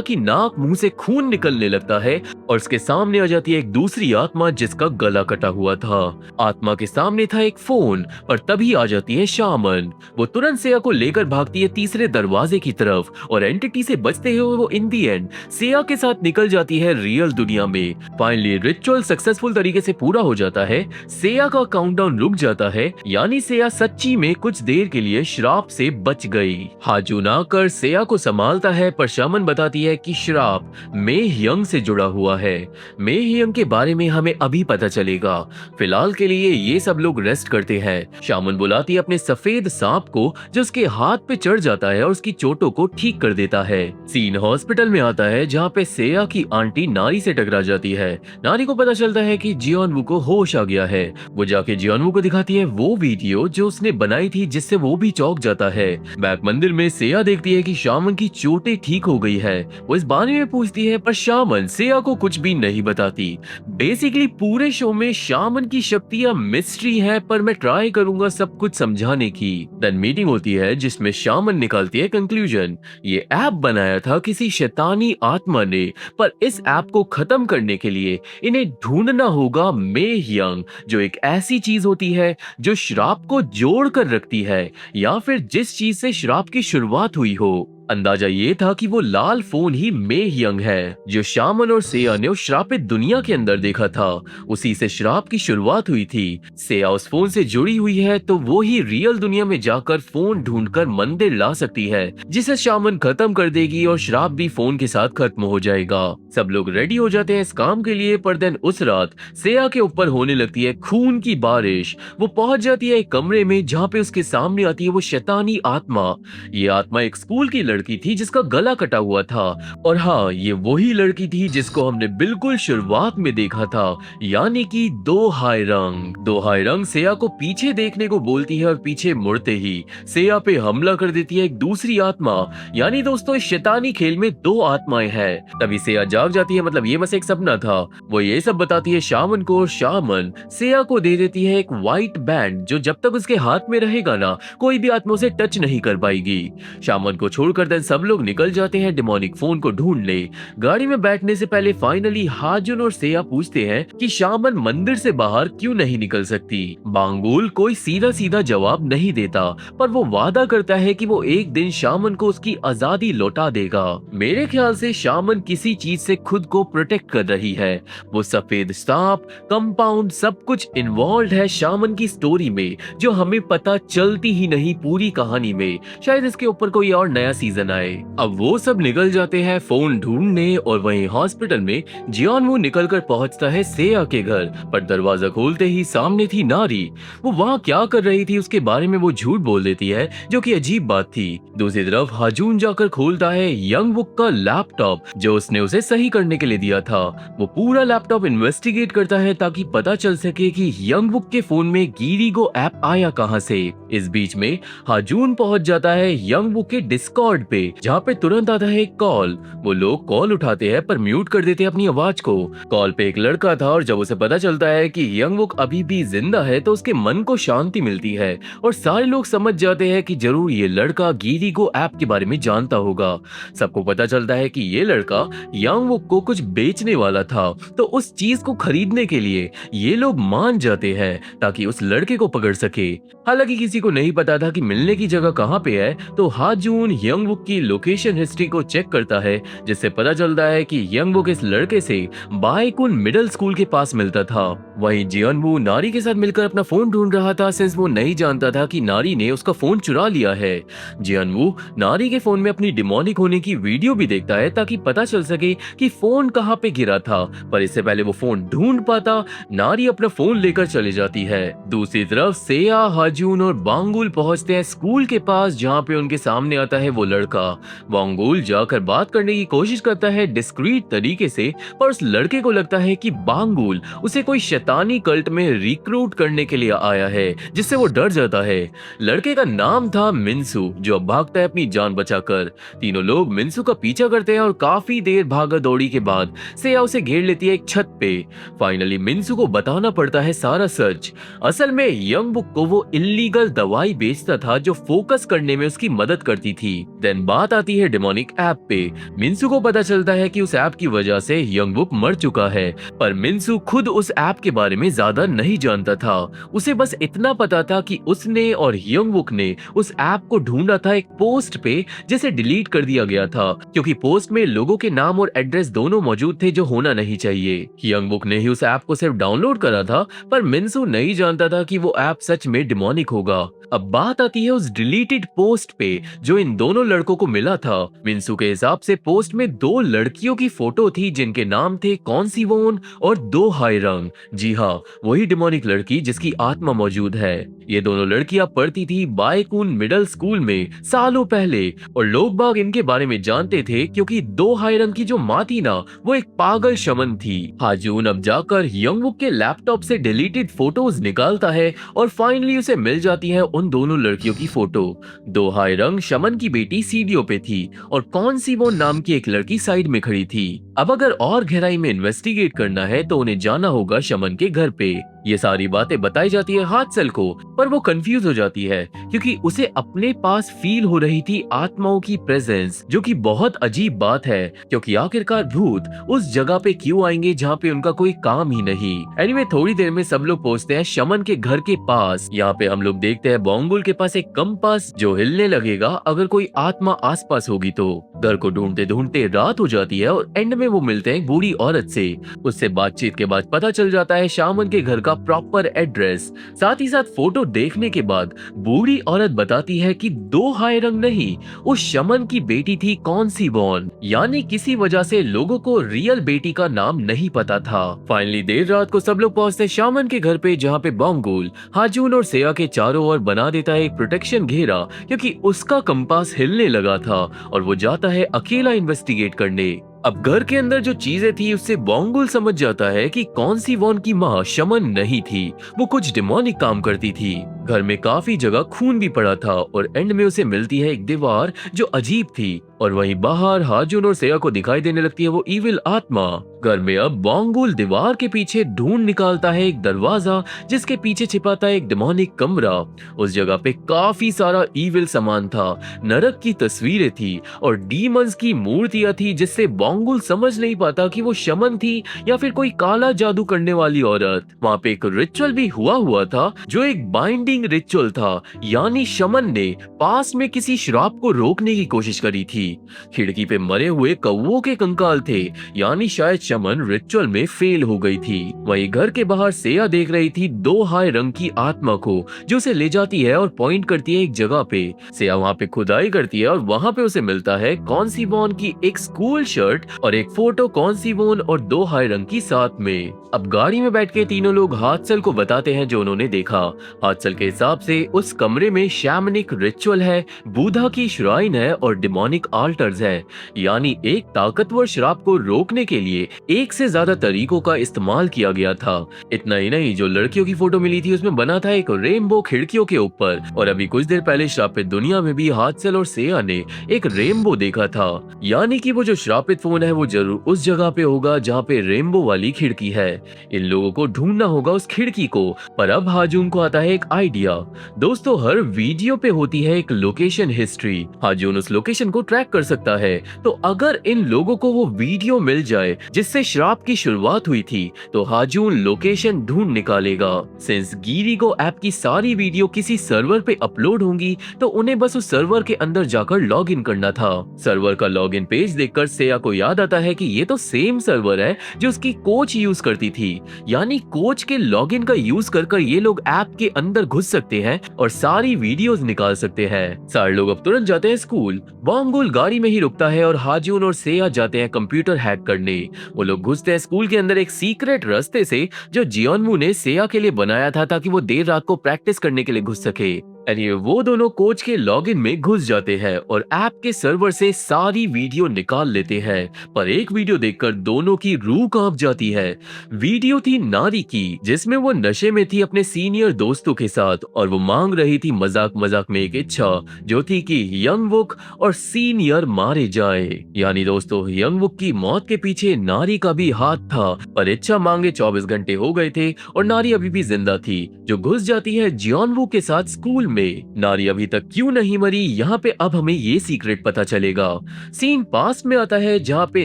की नाक मुंह से खून निकलने लगता है और उसके सामने आ जाती है एक दूसरी आत्मा जिसका गला कटा हुआ था। आत्मा के सामने था एक फोन, पर तभी आ जाती है शामन। वो तुरंत सेया को लेकर भागती है तीसरे दरवाजे की तरफ और एंटिटी से बचते हुए वो इन दी एंड सेया के साथ निकल जाती है रियल दुनिया में। फाइनली रिचुअल सक्सेसफुल तरीके से पूरा हो जाता है। सेया का काउंटडाउन रुक जाता है, यानी सेया सच्ची में कुछ देर के लिए श्राप से बच गई। हाजून आकर सेया को संभालता है, पर शामन बताती है कि श्राप मे हियंग से जुड़ा हुआ है। मे हियंग के बारे में हमें अभी पता चलेगा। फिलहाल के लिए ये सब लोग रेस्ट करते हैं। शामन बुलाती है अपने सफेद सांप को जो उसके हाथ पे चढ़ जाता है और उसकी चोटों को ठीक कर देता है। सीन हॉस्पिटल में आता है जहाँ पे सेया की आंटी नारी से टकरा जाती है। नारी को पता चलता है कि जियोनवू को होश आ गया है। वो जाके जियोनवू को दिखाती है वो वीडियो जो उसने बनाई थी, जिससे वो भी चौंक जाता है। बैक मंदिर में सेया देखती है कि शामन की चोटें ठीक हो गई है। वो इस बारे में पूछती है पर शामन सेया को कुछ भी नहीं बताती। बेसिकली पूरे शो में शामन की शक्तियां मिस्ट्री है, पर मैं ट्राई करूंगा सब कुछ समझाने की। देन मीटिंग होती है जिसमें शामन निकालती है कंक्लूजन। ये ऐप बनाया था किसी शैतानी आत्मा ने, पर इस ऐप को खत्म करने के लिए इन्हें ढूंढना होगा मे यंग, जो एक ऐसी चीज होती है जो श्राप को जोड़ कर रखती है, या फिर जिस चीज से श्राप की शुरुआत हुई हो। अंदाजा ये था कि वो लाल फोन ही मे यंग है, जो शामन और सेया ने उस श्रापित दुनिया के अंदर देखा था। उसी से श्राप की शुरुआत हुई थी। सेया उस फोन से जुड़ी हुई है, तो वो ही रियल दुनिया में जाकर फोन ढूंढकर मंदिर ला सकती है, जिसे शामन खत्म कर देगी और श्राप भी फोन के साथ खत्म हो जाएगा। सब लोग रेडी हो जाते हैं इस काम के लिए, पर देन उस रात सेया के ऊपर होने लगती है खून की बारिश। वो पहुंच जाती है एक कमरे में जहाँ पे उसके सामने आती है वो शैतानी आत्मा। ये आत्मा एक स्कूल की लड़की थी जिसका गला कटा हुआ था, और हाँ, ये वही लड़की थी जिसको हमने बिल्कुल शुरुआत में देखा था, यानी कि दो हाई रंग। दो हाई रंग सेया को पीछे देखने को बोलती है और पीछे मुड़ते ही सेया पे हमला कर देती है एक दूसरी आत्मा। यानी दोस्तों, इस शैतानी खेल में दो आत्माएं हैं। तभी सेया जाग जाती है, मतलब ये बस एक सपना था। वो ये सब बताती है शामन को, और शामन सेया को दे देती है एक व्हाइट बैंड, जो जब तक उसके हाथ में रहेगा ना, कोई भी आत्मा उसे टच नहीं कर पाएगी। शामन को छोड़कर देन सब लोग निकल जाते हैं डेमोनिक फोन को ढूंढने। गाड़ी में बैठने से पहले फाइनली हाजुन और सेया पूछते हैं कि शामन मंदिर से बाहर क्यों नहीं निकल सकती। बांगुल कोई सीधा सीधा जवाब नहीं देता, पर वो वादा करता है कि वो एक दिन शामन को उसकी आजादी लौटा देगा। मेरे ख्याल से शामन किसी चीज से खुद को प्रोटेक्ट कर रही है। वो सफेद सांप, कंपाउंड, सब कुछ इन्वॉल्व है शामन की स्टोरी में, जो हमें पता चलती ही नहीं पूरी कहानी में। शायद इसके ऊपर कोई और नया सीजन आए। अब वो सब निकल जाते हैं फोन ढूंढने, और वहीं हॉस्पिटल में जियोनवू निकलकर पहुंचता है सेया के घर, पर दरवाजा खोलते ही सामने थी नारी। वो वहाँ क्या कर रही थी उसके बारे में वो झूठ बोल देती है, जो कि अजीब बात थी। दूसरी तरफ हाजून जाकर खोलता है यंगवुक का लैपटॉप, जो उसने उसे सही करने के लिए दिया था। वो पूरा लैपटॉप इन्वेस्टिगेट करता है ताकि पता चल सके कि यंगवुक के फोन में गिरिगो ऐप आया कहां से। इस बीच में हाजून पहुंच जाता है यंगवुक के डिस्कॉर्ड पे, जहाँ पे तुरंत आता है एक कॉल। वो लोग कॉल उठाते हैं पर म्यूट कर देते हैं अपनी आवाज को। कॉल पे एक लड़का था, और जब उसे पता चलता है कि यंगवुक अभी भी जिंदा है, तो उसके मन को शांति मिलती है, और सारे लोग समझ जाते हैं कि जरूर ये लड़का गिरिगो ऐप के बारे में जानता होगा। सबको पता चलता है कि ये लड़का यंगवुक को कुछ बेचने वाला था, तो उस चीज को खरीदने के लिए ये लोग मान जाते हैं ताकि उस लड़के को पकड़ सके। हालांकि किसी को नहीं पता था कि मिलने की जगह कहाँ पे है, तो हाजून यंगवुक की लोकेशन हिस्ट्री को चेक करता है, जिससे पता चलता है कि यंगवुक इस लड़के से बाइकुन मिडिल स्कूल के पास मिलता था। वहीं जियोनवू नारी के साथ मिलकर अपना फोन ढूंढ रहा था, सिंस वो नहीं जानता था कि नारी ने उसका फोन चुरा लिया है। जियोनवू नारी के फोन में अपनी डिमोनिक होने की वीडियो भी देखता है ताकि पता चल सके कि फोन कहाँ पे गिरा था, पर इससे पहले वो फोन ढूंढ पाता, नारी अपना फोन लेकर चली जाती है। दूसरी तरफ सेया, हाजून और बांगुल पहुंचते हैं स्कूल के पास, जहाँ पे उनके सामने आता है वो लड़का। बांगुल जाकर बात करने की कोशिश करता है डिस्क्रीट तरीके से, पर उस लड़के को लगता है कि बांगुल उसे कोई शैतानी कल्ट में रिक्रूट करने के लिए आया है, जिससे वो डर जाता है। लड़के का नाम था मिन्सू, जो अब भागता है अपनी जान बचाकर। तीनों लोग मिन्सू का पीछा करते हैं, और काफी देर भागा दौड़ी के बाद सेया उसे घेर लेती है एक छत पे। फाइनली मिन्सू को बताना पड़ता है सारा सच। असल में यंगवुक को वो इल्लीगल दवाई बेचता था जो फोकस करने में उसकी मदद करती थी। देन बात आती है डेमोनिक ऐप पे। मिन्सू को पता चलता है कि उस ऐप की वजह से यंगवुक मर चुका है, पर मिन्सू खुद उस ऐप के बारे में ज्यादा नहीं जानता था। उसे बस इतना पता था कि उसने और यंगवुक ने उस ऐप को ढूंढा था एक पोस्ट पे, जिसे डिलीट कर दिया गया था, क्योंकि पोस्ट में लोगों के नाम और एड्रेस दोनों मौजूद थे, जो होना नहीं चाहिए। यंगवुक ने ही उस ऐप को सिर्फ डाउनलोड करा था, पर मिन्सू नहीं जानता था कि वो ऐप सच में डिमोनिक होगा। अब बात आती है उस डिलीटेड पोस्ट पे जो इन दोनों लड़कों को मिला था। मिन्सू के हिसाब से पोस्ट में दो लड़कियों की फोटो थी जिनके नाम थे कॉन्सीवोन और दो हायरंग। जी हाँ, वही डिमोनिक लड़की जिसकी आत्मा मौजूद है। ये दोनों लड़कियां पढ़ती थी बायकून मिडिल स्कूल में सालों पहले, और लोग बाग इनके बारे में जानते थे क्योंकि दो हायरंग की जो माँ थी ना, वो एक पागल शमन थी। हाजून अब जाकर यंगवुक के लैपटॉप से डिलीटेड फोटोज निकालता है और फाइनली उसे मिल जाती है उन दोनों लड़कियों की फोटो। दो हायरंग शमन की बेटी सीढ़ियों पे थी और कौन सी वो नाम की एक लड़की साइड में खड़ी थी। अब अगर और गहराई में इन्वेस्टिगेट करना है तो उन्हें जाना होगा शमन के घर पे। ये सारी बातें बताई जाती है हादसल को, पर वो कंफ्यूज हो जाती है क्योंकि उसे अपने पास फील हो रही थी आत्माओं की प्रेजेंस, जो कि बहुत अजीब बात है क्योंकि आखिरकार भूत उस जगह पे क्यों आएंगे जहाँ पे उनका कोई काम ही नहीं। एनीवे थोड़ी देर में सब लोग पहुंचते हैं शमन के घर के पास। यहाँ पे हम लोग देखते हैं बोंगुल के पास एक कंपास जो हिलने लगेगा अगर कोई आत्मा आसपास होगी तो। घर को ढूंढते ढूंढते रात हो जाती है और एंड में वो मिलते हैं एक बूढ़ी औरत से। उससे बातचीत के बाद पता चल जाता है शामन के घर का प्रॉपर एड्रेस। साथ ही साथ फोटो देखने के बाद बूढ़ी औरत बताती है कि दो हायरंग नहीं, उस शमन की बेटी थी कॉन्सीवोन। यानी किसी वजह से लोगों को रियल बेटी का नाम नहीं पता था। फाइनली देर रात को सब लोग पहुंचते शामन के घर पे जहाँ पे बोंगुल हाजून और सेया के चारों ओर बना देता है एक प्रोटेक्शन घेरा क्योंकि उसका कंपास हिलने लगा था और वो जाता है अकेला इन्वेस्टिगेट करने। अब घर के अंदर जो चीजें थी उससे बोंगुल समझ जाता है कि कॉन्सीवोन की माँ शमन नहीं थी, वो कुछ डिमोनिक काम करती थी। घर में काफी जगह खून भी पड़ा था और एंड में उसे मिलती है एक दीवार जो अजीब थी, और वहीं बाहर हाजून और सेया को दिखाई देने लगती है वो इविल आत्मा। घर में अब बोंगुल दीवार के पीछे ढूंढ निकालता है एक दरवाजा जिसके पीछे छिपा था एक डिमोनिक कमरा। उस जगह पे काफी सारा इविल सामान था, नरक की तस्वीरें थी और डीमंस की मूर्तियां थी, जिससे बोंगुल समझ नहीं पाता कि वो शमन थी या फिर कोई काला जादू करने वाली औरत। वहाँ पे एक रिचुअल भी हुआ था जो एक बाइंडिंग रिचुअल था, यानी शमन ने पास में किसी श्राप को रोकने की कोशिश करी थी। खिड़की पे मरे हुए कौवों के कंकाल थे, यानी शायद शमन रिचुअल में फेल हो गई थी। वहीं घर के बाहर सेया देख रही थी दो हाय रंग की आत्मा को जो उसे ले जाती है और पॉइंट करती है एक जगह पे। सेया वहाँ पे खुदाई करती है और वहाँ पे उसे मिलता है कॉन्सीवोन की एक स्कूल शर्ट और एक फोटो कॉन्सीवोन और दो हाय रंग की साथ में। अब गाड़ी में बैठ के तीनों लोग हादसल को बताते हैं जो उन्होंने देखा। हादसल के हिसाब से उस कमरे में शैमनिक रिचुअल है, बुधा की श्राइन है और डिमोनिक आल्टर्स है, यानी एक ताकतवर श्राप को रोकने के लिए एक से ज्यादा तरीकों का इस्तेमाल किया गया था। इतना ही नहीं, जो लड़कियों की फोटो मिली थी उसमें बना था एक रेनबो खिड़कियों के ऊपर, और अभी कुछ देर पहले श्रापित दुनिया में भी हादसल और सेया ने एक रेनबो देखा था, यानी कि वो जो श्रापित फोन है वो जरूर उस जगह पे होगा जहाँ पे रेनबो वाली खिड़की है। इन लोगों को ढूंढना होगा उस खिड़की को, पर अब हाजून को आता है एक आइडिया। दोस्तों, हर वीडियो पे होती है एक लोकेशन हिस्ट्री, हाजून उस लोकेशन को ट्रैक कर सकता है। तो अगर इन लोगों को वो वीडियो मिल जाए जिससे श्राप की शुरुआत हुई थी तो हाजून लोकेशन ढूंढ निकालेगा। सिंस गीरीगो ऐप की सारी वीडियो किसी सर्वर पे अपलोड होंगी तो उन्हें बस उस सर्वर के अंदर जाकर लॉग इन करना था। सर्वर का लॉग इन पेज देखकर सेया को याद आता है कि ये तो सेम सर्वर है जो उसकी कोच यूज करती थी, यानी कोच के लॉग इन का यूज कर ये लोग ऐप के अंदर घुस सकते हैं और सारी वीडियोस निकाल सकते हैं। सारे लोग अब तुरंत जाते हैं स्कूल। बोंगुल गाड़ी में ही रुकता है और हाजून और सेया जाते हैं कंप्यूटर हैक करने। वो लोग घुसते हैं स्कूल के अंदर एक सीक्रेट रास्ते से जो जियोनवू ने सेया के लिए बनाया था ताकि वो देर रात को प्रैक्टिस करने के लिए घुस सके। ये वो दोनों कोच के लॉगिन में घुस जाते हैं और ऐप के सर्वर से सारी वीडियो निकाल लेते हैं, पर एक वीडियो देखकर दोनों की रूह कांप जाती है। वीडियो थी नारी की जिसमें वो नशे में थी अपने सीनियर दोस्तों के साथ और वो मांग रही थी मजाक मजाक में एक इच्छा जो थी कि यंगवुक और सीनियर मारे जाए। यानी दोस्तों, यंगवुक की मौत के पीछे नारी का भी हाथ था, पर इच्छा मांगे 24 घंटे हो गए थे और नारी अभी भी जिंदा थी जो घुस जाती है जियोनवू के साथ स्कूल में। नारी अभी तक क्यों नहीं मरी, यहाँ पे अब हमें ये सीक्रेट पता चलेगा। सीन पास में आता है जहाँ पे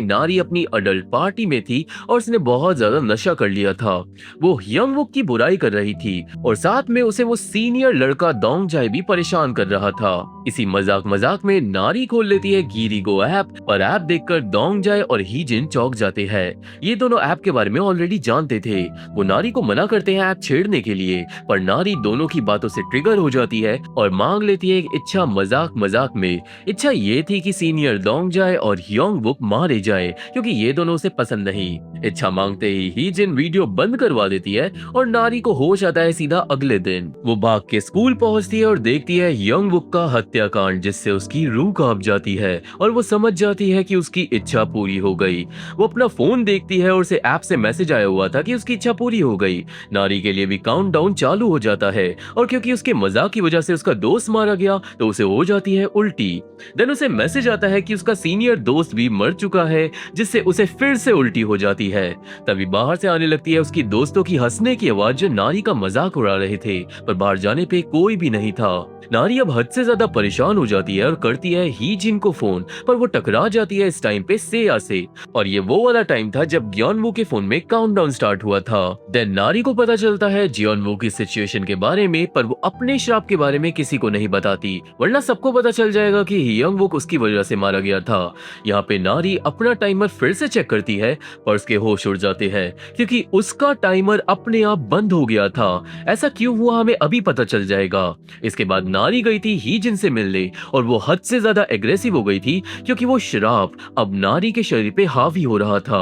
नारी अपनी अडल्ट पार्टी में थी और उसने बहुत ज्यादा नशा कर लिया था। वो यंगवुक की बुराई कर रही थी और साथ में उसे वो सीनियर लड़का दोंगजाई भी परेशान कर रहा था। इसी मजाक मजाक में नारी खोल लेती है गीरीगो ऐप, पर ऐप देखकर दोंगजाई और हीजिन चौंक जाते हैं। ये दोनों ऐप के बारे में ऑलरेडी जानते थे। वो नारी को मना करते हैं ऐप छेड़ने के लिए, पर नारी दोनों की बातों से ट्रिगर हो जाती है और मांग लेती है एक इच्छा मजाक मजाक में। इच्छा ये थी कि सीनियर दोंग जाए और योंगबुक मारे जाए क्योंकि ये दोनों उसे पसंद नहीं। इच्छा मांगते ही जिन वीडियो बंद करवा देती है और नारी को होश आता है सीधा अगले दिन। वो भाग के स्कूल पहुंचती है और देखती है योंगबुक का हत्याकांड, जिससे उसकी रूह कांप जाती है और वो समझ जाती है कि उसकी इच्छा पूरी हो गई। वो अपना फोन देखती है और उसे ऐप से मैसेज आया हुआ था कि उसकी इच्छा पूरी हो गई। नारी के लिए भी काउंटडाउन चालू हो जाता है और क्योंकि उसके मजाक की वजह से उसका दोस्त मारा गया तो उसे हो जाती है उल्टी। देन उसे मैसेज आता है कि उसका सीनियर दोस्त भी मर चुका है, जिससे उसे फिर से उल्टी हो जाती है। तभी बाहर से आने लगती है उसकी दोस्तों की हंसने की आवाज जो नारी का मजाक उड़ा रहे थे, पर बाहर जाने पे कोई भी नहीं था। नारी अब हद से ज्यादा परेशान हो जाती है और करती है ही जिन को फोन, पर वो टकरा जाती है इस टाइम पे सेया से। और ये वो वाला टाइम था जब जियोनवू के फोन में काउंटडाउन स्टार्ट हुआ था। देन नारी को पता चलता है जियोनवू की सिचुएशन के बारे में, पर वो अपने श्राप के बारे में किसी को नहीं बताती, वरना सबको पता चल जाएगा कि योंगबुक उसकी वजह से मारा गया था। यहाँ पे नारी अपना टाइमर फिर से चेक करती है पर उसके होश उड़ जाते हैं क्योंकि उसका टाइमर अपने आप बंद हो गया था। ऐसा क्यों हुआ हमें अभी पता चल जाएगा। इसके बाद नारी गई थी ही जिन से मिलने और वो हद से ज्यादा एग्रेसिव हो गई थी क्योंकि वो श्राप अब नारी के शरीर पे हावी हो रहा था।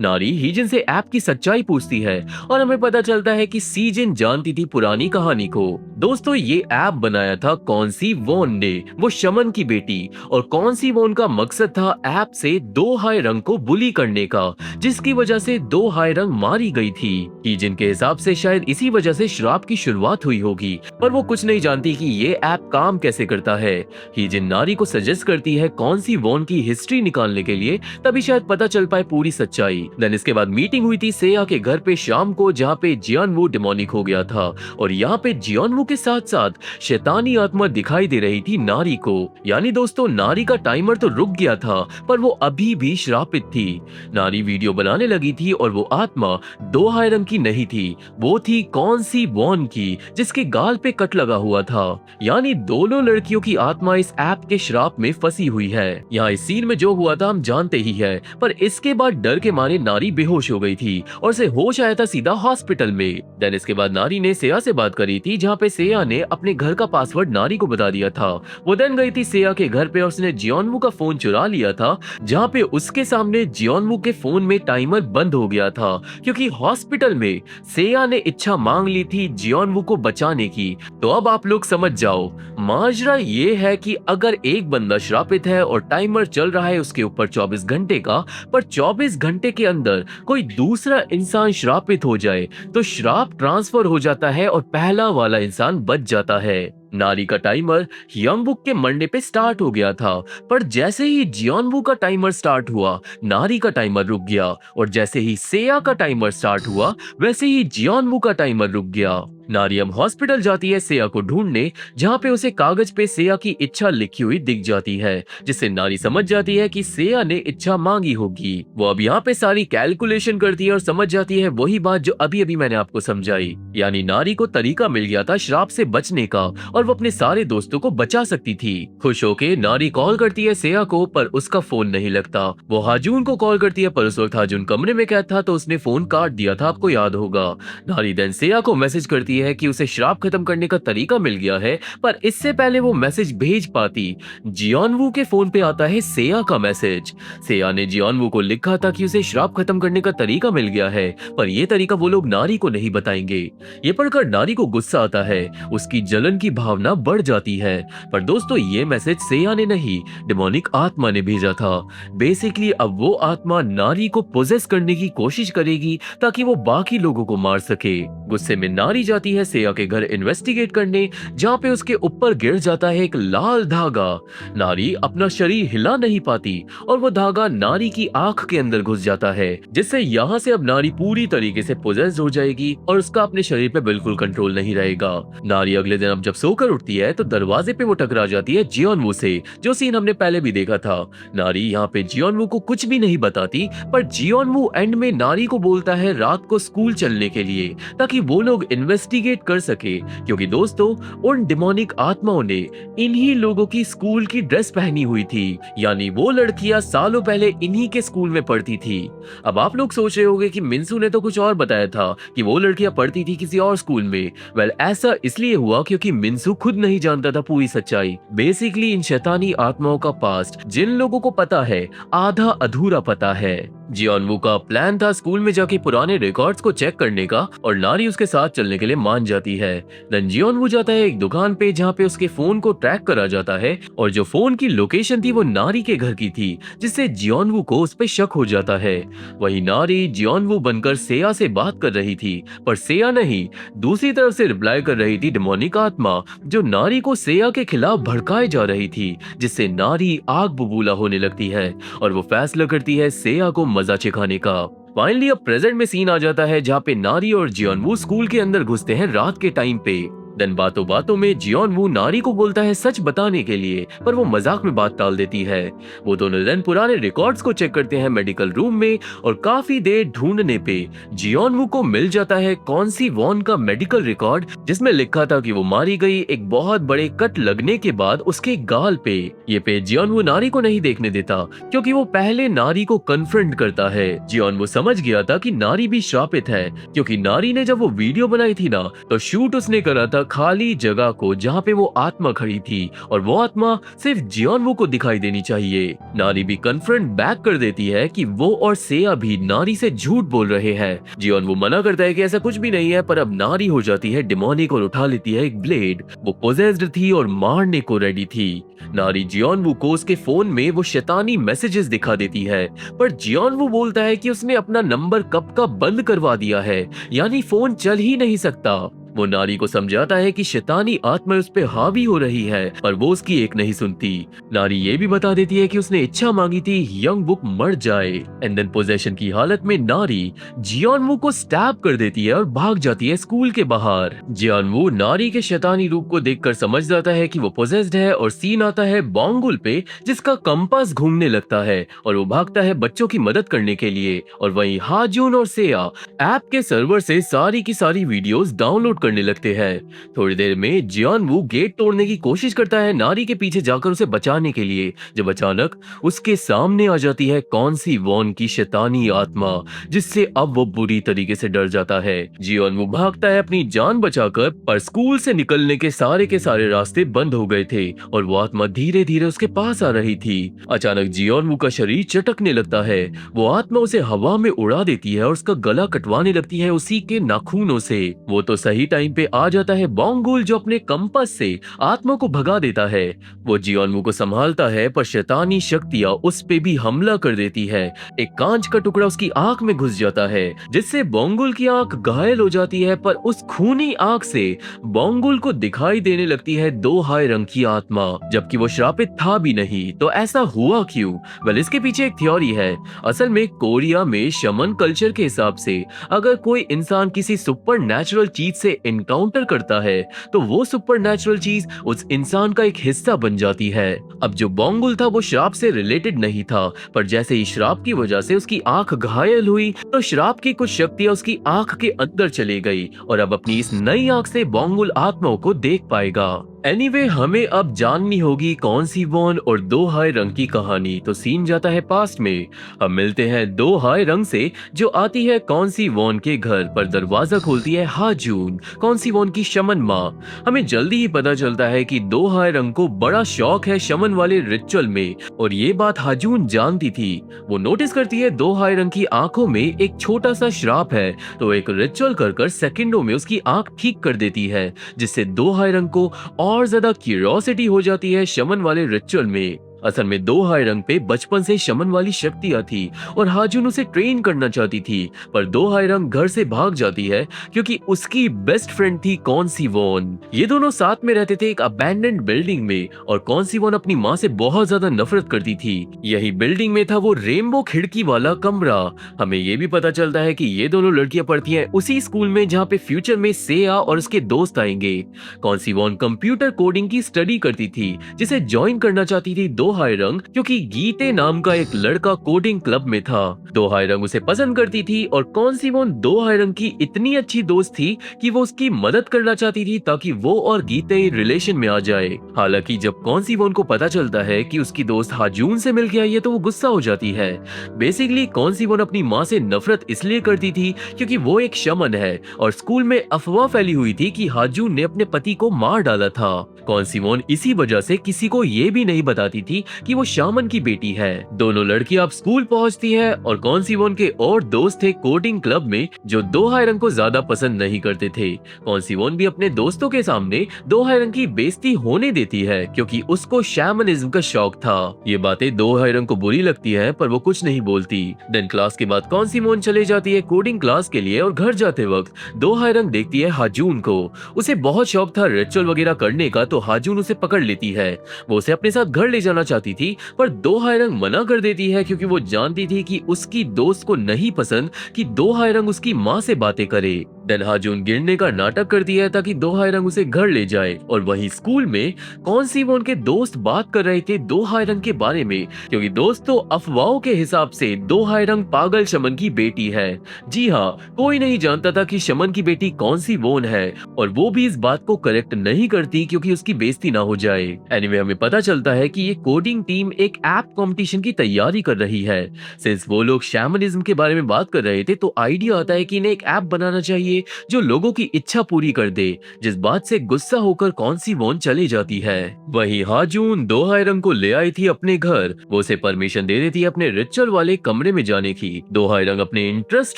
नारी ही जिन से ऐप की सच्चाई पूछती है और हमें पता चलता है कि सी जिन जानती थी पुरानी कहानी को। दोस्तों ये ऐप बनाया था कौन सी वॉन ने, वो शमन की बेटी, और कौन सी वॉन का मकसद था ऐप से दो हाई रंग को बुली करने का, जिसकी वजह से दो हाई रंग मारी गई थी। ही जिन के हिसाब से शायद इसी वजह से श्राप की शुरुआत हुई होगी, पर वो कुछ नहीं जानती कि ये ऐप काम कैसे करता है। ही जिन नारी को सजेस्ट करती है कौन सी वॉन की हिस्ट्री निकालने के लिए, तभी शायद पता चल पाए पूरी सच्चाई। देन इसके बाद मीटिंग हुई थी सेया के घर पे शाम को, जहाँ पे जियोनवू डिमोनिक हो गया था और यहाँ पे जियोनवू के साथ साथ शैतानी आत्मा दिखाई दे रही थी नारी को। यानी दोस्तों नारी का टाइमर तो रुक गया था पर वो अभी भी श्रापित थी। नारी वीडियो बनाने लगी थी और वो आत्मा दो हाई रंग की नहीं थी, वो थी कौन सी वॉन की जिसके गाल पे कट लगा हुआ था। यानी दोनों लड़कियों की आत्मा इस ऐप के श्राप में फंसी हुई है। यहाँ इस सीन में जो हुआ था हम जानते ही है, पर इसके बाद डर के मारे नारी बेहोश हो गई थी और उसे होश आया था सीधा हॉस्पिटल में। देन इसके बाद नारी ने सेया से बात करी थी, जहाँ पे सेया ने अपने घर का पासवर्ड नारी को बता दिया था। वो देन गई थी सेया के घर पे और उसने जियोनवू का फोन चुरा लिया था, जहाँ पे उसके सामने जियोनवू के फोन में टाइमर बंद हो गया था क्योंकि हॉस्पिटल में सेया ने इच्छा मांग ली थी जियोनवू को बचाने की। तो अब आप लोग समझ जाओ, माजरा ये है कि अगर एक बंदा श्रापित है और टाइमर चल रहा है उसके ऊपर 24 घंटे का, पर 24 घंटे के अंदर कोई दूसरा इंसान श्रापित हो जाए तो श्राप ट्रांसफर हो जाता है और पहला वाला इंसान बच जाता है। नारी का टाइमर योंगबुक के मरने पे स्टार्ट हो गया था, पर जैसे ही जियोनवू का टाइमर स्टार्ट हुआ नारी का टाइमर रुक गया और जैसे ही सेया का टाइमर स्टार्ट हुआ वैसे ही जियोनवू का टाइमर रुक गया। नारी अब हॉस्पिटल जाती है सेया को ढूंढने, जहाँ पे उसे कागज पे सेया की इच्छा लिखी हुई दिख जाती है, जिससे नारी समझ जाती है कि सेया ने इच्छा मांगी होगी। वो अब यहाँ पे सारी कैलकुलेशन करती है और समझ जाती है वही बात जो अभी अभी मैंने आपको समझाई। यानी नारी को तरीका मिल गया था श्राप से बचने का और वो अपने सारे दोस्तों को बचा सकती थी। खुश होके नारी कॉल करती है सेया को, पर उसका फोन नहीं लगता। वो हाजून को कॉल करती है, पर उस वक्त हाजून कमरे में कैद था तो उसने फोन काट दिया था, आपको याद होगा। नारी देन सेया को मैसेज करती है कि उसे श्राप खत्म करने का तरीका मिल गया है, पर इससे पहले वो मैसेज भेज पाती, जियोनवू के फोन पे आता है सेया का मैसेज। सेया ने जियोनवू को लिखा था कि उसे श्राप खत्म करने का तरीका मिल गया है, पर यह तरीका वो लोग नारी को नहीं बताएंगे। ये पढ़कर नारी को गुस्सा आता है, उसकी जलन की भावना बढ़ जाती है। पर दोस्तों ये मैसेज सेया ने नहीं, डिमोनिक आत्मा ने भेजा था। बेसिकली अब वो आत्मा नारी को पोजेस करने की कोशिश करेगी ताकि वो बाकी लोगों को मार सके। गुस्से में नारी जाती है सेया के घर इन्वेस्टिगेट करने, जहाँ पे उसके ऊपर गिर जाता है एक लाल धागा। नारी अपना शरीर हिला नहीं पाती और वो धागा नारी की आंख के अंदर घुस जाता है, जिससे यहाँ से अब नारी पूरी तरीके से पोजेस्ड हो जाएगी और उसका अपने शरीर पे बिल्कुल कंट्रोल नहीं रहेगा। नारी अगले दिन अब जब सोकर उठती है तो दरवाजे पे वो टकरा जाती है जियोनवू से, जो सीन हमने पहले भी देखा था। नारी यहाँ पे जियोनवू को कुछ भी नहीं बताती, पर जियोनवू एंड में नारी को बोलता है रात को स्कूल चलने के लिए ताकि वो लोग इन्वेस्टिगेट इन्वेस्टिगेट कर सके, क्योंकि दोस्तों उन डिमोनिक आत्माओं ने इन्हीं लोगों की स्कूल की ड्रेस पहनी हुई थी, यानी वो लड़कियां सालों पहले इन्हीं के स्कूल में पढ़ती थी। अब आप लोग सोच रहे होंगे कि मिंसू ने तो कुछ और बताया था कि वो लड़कियां पढ़ती थी किसी और स्कूल में। वेल, ऐसा इसलिए हुआ क्योंकि मिंसू खुद नहीं जानता था पूरी सच्चाई। बेसिकली इन शैतानी आत्माओं का पास्ट जिन लोगों को पता है, आधा अधूरा पता है। जियोनवू का प्लान था स्कूल में जाके पुराने रिकॉर्ड्स को चेक करने का, और नारी उसके साथ चलने के लिए मान जाती है। देन जियोनवू जाता है एक दुकान पे जहाँ पे उसके फोन को ट्रैक करा जाता है, और जो फोन की लोकेशन थी वो नारी के घर की थी, जिससे जियोनवू को उस पे शक हो जाता है। वही नारी जियोनवू बनकर सेया से बात कर रही थी, पर सेया नहीं, दूसरी तरफ से रिप्लाई कर रही थी डिमोनिक आत्मा, जो नारी को सेया के खिलाफ भड़काए जा रही थी, जिससे नारी आग बबूला होने लगती है और वो फैसला करती है सेया को मजा चखाने का। फाइनली अब प्रेजेंट में सीन आ जाता है जहाँ पे नारी और जियोनवू स्कूल के अंदर घुसते हैं रात के टाइम पे। देन बातों बातों में जियोनवू नारी को बोलता है सच बताने के लिए, पर वो मजाक में बात टाल देती है। वो दोनों देन पुराने रिकॉर्ड्स को चेक करते हैं मेडिकल रूम में, और काफी देर ढूंढने पे जियोनवू को मिल जाता है कौन सी वॉन का मेडिकल रिकॉर्ड, जिसमें लिखा था कि वो मारी गई एक बहुत बड़े कट लगने के बाद उसके गाल पे। ये पे जियोनवू नारी को नहीं देखने देता, क्योंकि वो पहले नारी को कन्फ्रंट करता है। जियोनवू समझ गया था कि नारी भी श्रापित है, क्योंकि नारी ने जब वो वीडियो बनाई थी ना, तो शूट उसने करा था खाली जगह को जहाँ पे वो आत्मा खड़ी थी, और वो आत्मा सिर्फ जियोनवू को दिखाई देनी चाहिए। नारी भी कन्फ्रंट बैक कर देती है कि वो और सेया भी नारी से झूठ बोल रहे हैं। जियोनवू मना करता है कि ऐसा कुछ भी नहीं है, पर अब नारी हो जाती है डिमोनिक और उठा लेती है एक ब्लेड। वो पोजेस्ड थी और मारने को रेडी थी। नारी जियोनवू को उसके फोन में वो शैतानी मैसेजेस दिखा देती है, पर जियोनवू बोलता है कि उसने अपना नंबर कब का बंद करवा दिया है, यानी फोन चल ही नहीं सकता। वो नारी को समझाता है कि शैतानी आत्मा उस पे हावी हो रही है, पर वो उसकी एक नहीं सुनती। नारी ये भी बता देती है कि उसने इच्छा मांगी थी यंग बुक मर जाए। एंड देन पोजेशन की हालत में नारी जियोनवू को स्टैब कर देती है और भाग जाती है स्कूल के बाहर। जियोनवू नारी के शैतानी रूप को देखकर समझ जाता है कि वो पोजेस्ड है, और सीन आता है बोंगुल पे, जिसका कंपास घूमने लगता है और वो भागता है बच्चों की मदद करने के लिए। और वहीं हाजून और सेया ऐप के सर्वर से सारी की सारी वीडियोस डाउनलोड करने लगते हैं। थोड़ी देर में जियोनवू गेट तोड़ने की कोशिश करता है नारी के पीछे जाकर उसे बचाने के लिए, जब अचानक उसके सामने आ जाती है कौन सी वॉन की शैतानी आत्मा, जिससे अब वो बुरी तरीके से डर जाता है। जियोनवू भागता है अपनी जान बचाकर, पर स्कूल से निकलने के सारे रास्ते बंद हो गए थे और वो आत्मा धीरे धीरे उसके पास आ रही थी। अचानक जियोनवू का शरीर चटकने लगता है। वो आत्मा उसे हवा में उड़ा देती है और उसका गला कटवाने लगती है उसी के नाखूनों से। वो तो सही टाइम पे आ जाता है बोंगुल, जो अपने कंपास से आत्मा को भगा देता है। वो जियोनवू को संभालता है, पर शैतानी शक्तियां उस पे भी हमला कर देती है। एक कांच का टुकड़ा उसकी आंख में घुस जाता है, जिससे बोंगुल की आंख घायल हो जाती है, पर उस खूनी आंख से बोंगुल को दिखाई देने लगती है दो हाय रंग की आत्मा, जबकि वो श्रापित था भी नहीं। तो ऐसा हुआ क्यों? वेल, इसके पीछे एक थ्योरी है। असल में कोरिया में शमन कल्चर के हिसाब से अगर कोई इंसान किसी सुपर नेचुरल चीज से एनकाउंटर करता है, तो वो सुपर नेचुरल चीज उस इंसान का एक हिस्सा बन जाती है। अब जो बोंगुल था वो श्राप से रिलेटेड नहीं था, पर जैसे ही श्राप की वजह से उसकी आंख घायल हुई, तो श्राप की कुछ शक्तियां उसकी आंख के अंदर चली गई, और अब अपनी इस नई आंख से बोंगुल आत्माओं को देख पाएगा। एनीवे, हमें अब जाननी होगी कौन सी वॉन और दो हाय रंग की कहानी। तो सीन जाता है पास्ट में। हम मिलते हैं दो हाय रंग से, जो आती है कौन सी वॉन के घर पर। दरवाजा खोलती है हाजून, कौन सी वॉन की शमन माँ। हमें जल्दी ही पता चलता है कि दो हाय रंग को बड़ा शौक है शमन वाले रिचुअल में, और ये बात हाजून जानती थी। वो नोटिस करती है दो हाय रंग की आंखों में एक छोटा सा श्राप है, तो एक रिचुअल कर सेकंडों में उसकी आंख ठीक कर देती है, जिससे दो हाय रंग को और ज्यादा क्यूरियोसिटी हो जाती है शमन वाले रिचुअल में। असल में दो हाय रंग पे बचपन से शमन वाली शक्तियां थी, और हाजून उसे ट्रेन करना चाहती थी, पर दो हाय रंग घर से भाग जाती है क्योंकि उसकी बेस्ट फ्रेंड थी कौन सी वॉन। ये दोनों साथ में रहते थे एक अबैंडन्ड बिल्डिंग में, और कौन सी वॉन अपनी माँ से बहुत ज्यादा नफरत करती थी। यही बिल्डिंग में था वो रेनबो खिड़की वाला कमरा। हमें ये भी पता चलता है कि ये दोनों लड़कियां पढ़ती हैं उसी स्कूल में जहाँ पे फ्यूचर में सेया और उसके दोस्त आएंगे। कौन सी वॉन कंप्यूटर कोडिंग की स्टडी करती थी, जिसे ज्वाइन करना चाहती थी दो दो हायरंग, क्योंकि गीते नाम का एक लड़का कोडिंग क्लब में था। दो हायरंग उसे पसंद करती थी और कॉन्सीवोन दो हायरंग की इतनी अच्छी दोस्त थी कि वो उसकी मदद करना चाहती थी ताकि वो और गीते रिलेशन में आ जाए। हालांकि जब कॉन्सीवोन को पता चलता है कि उसकी दोस्त हाजून से मिल के आई है तो वो गुस्सा हो जाती है। बेसिकली कॉन्सीवोन अपनी माँ से नफरत इसलिए करती थी क्योंकि वो एक शमन है और स्कूल में अफवाह फैली हुई थी कि हाजून ने अपने पति को मार डाला था। कॉन्सीवोन इसी वजह से किसी को ये भी नहीं बताती थी कि वो शामन की बेटी है। दोनों लड़कियां अब स्कूल पहुंचती है और कॉन्सीवोन के और दोस्त थे कोडिंग क्लब में जो दो हायरंग को ज्यादा पसंद नहीं करते थे। कॉन्सीवोन भी अपने दोस्तों के सामने दो हायरंग की बेइज्जती होने देती है क्योंकि उसको शैमनिज्म का शौक था। ये बातें दो हायरंग को बुरी लगती है पर वो कुछ नहीं बोलती। देन क्लास के बाद कॉन्सीवोन चले जाती है कोडिंग क्लास के लिए और घर जाते वक्त दो हायरंग देखती है हाजून को। उसे बहुत शौक था रिचुअल वगैरह करने का तो हाजून उसे पकड़ लेती है। वो उसे अपने साथ घर ले जाना चाहती थी पर दो हायरंग मना कर देती है क्योंकि वो जानती थी कि उसकी दोस्त को नहीं पसंद कि दो हायरंग उसकी माँ से बातें करे। देन हाजून गिरने का नाटक करती है ताकि दो हायरंग उसे घर ले जाए और वहीं स्कूल में कॉन्सीवोन के दोस्त बात कर रहे थे दो हायरंग के बारे में क्योंकि दोस्तों अफवाहों के हिसाब से दो हायरंग पागल शमन की बेटी है। जी हाँ, कोई नहीं जानता था कि शमन की बेटी कॉन्सीवोन है और वो भी इस बात को करेक्ट नहीं करती क्योंकि उसकी बेइज्जती ना हो जाए। एनीवे हमें पता चलता है कि ये कोडिंग टीम एक ऐप कंपटीशन की तैयारी कर रही है। सिंस वो लोग शैमनिज्म के बारे में बात कर रहे थे तो आइडिया आता है कि इन्हें एक ऐप बनाना चाहिए जो लोगों की इच्छा पूरी कर दे, जिस बात से गुस्सा होकर कॉन्सीवोन चली जाती है। वहीं हाजून दो हायरंग को ले आई थी अपने घर। वो उसे परमिशन दे देती है अपने रिचुअल वाले कमरे में जाने की। दो हायरंग अपने इंटरेस्ट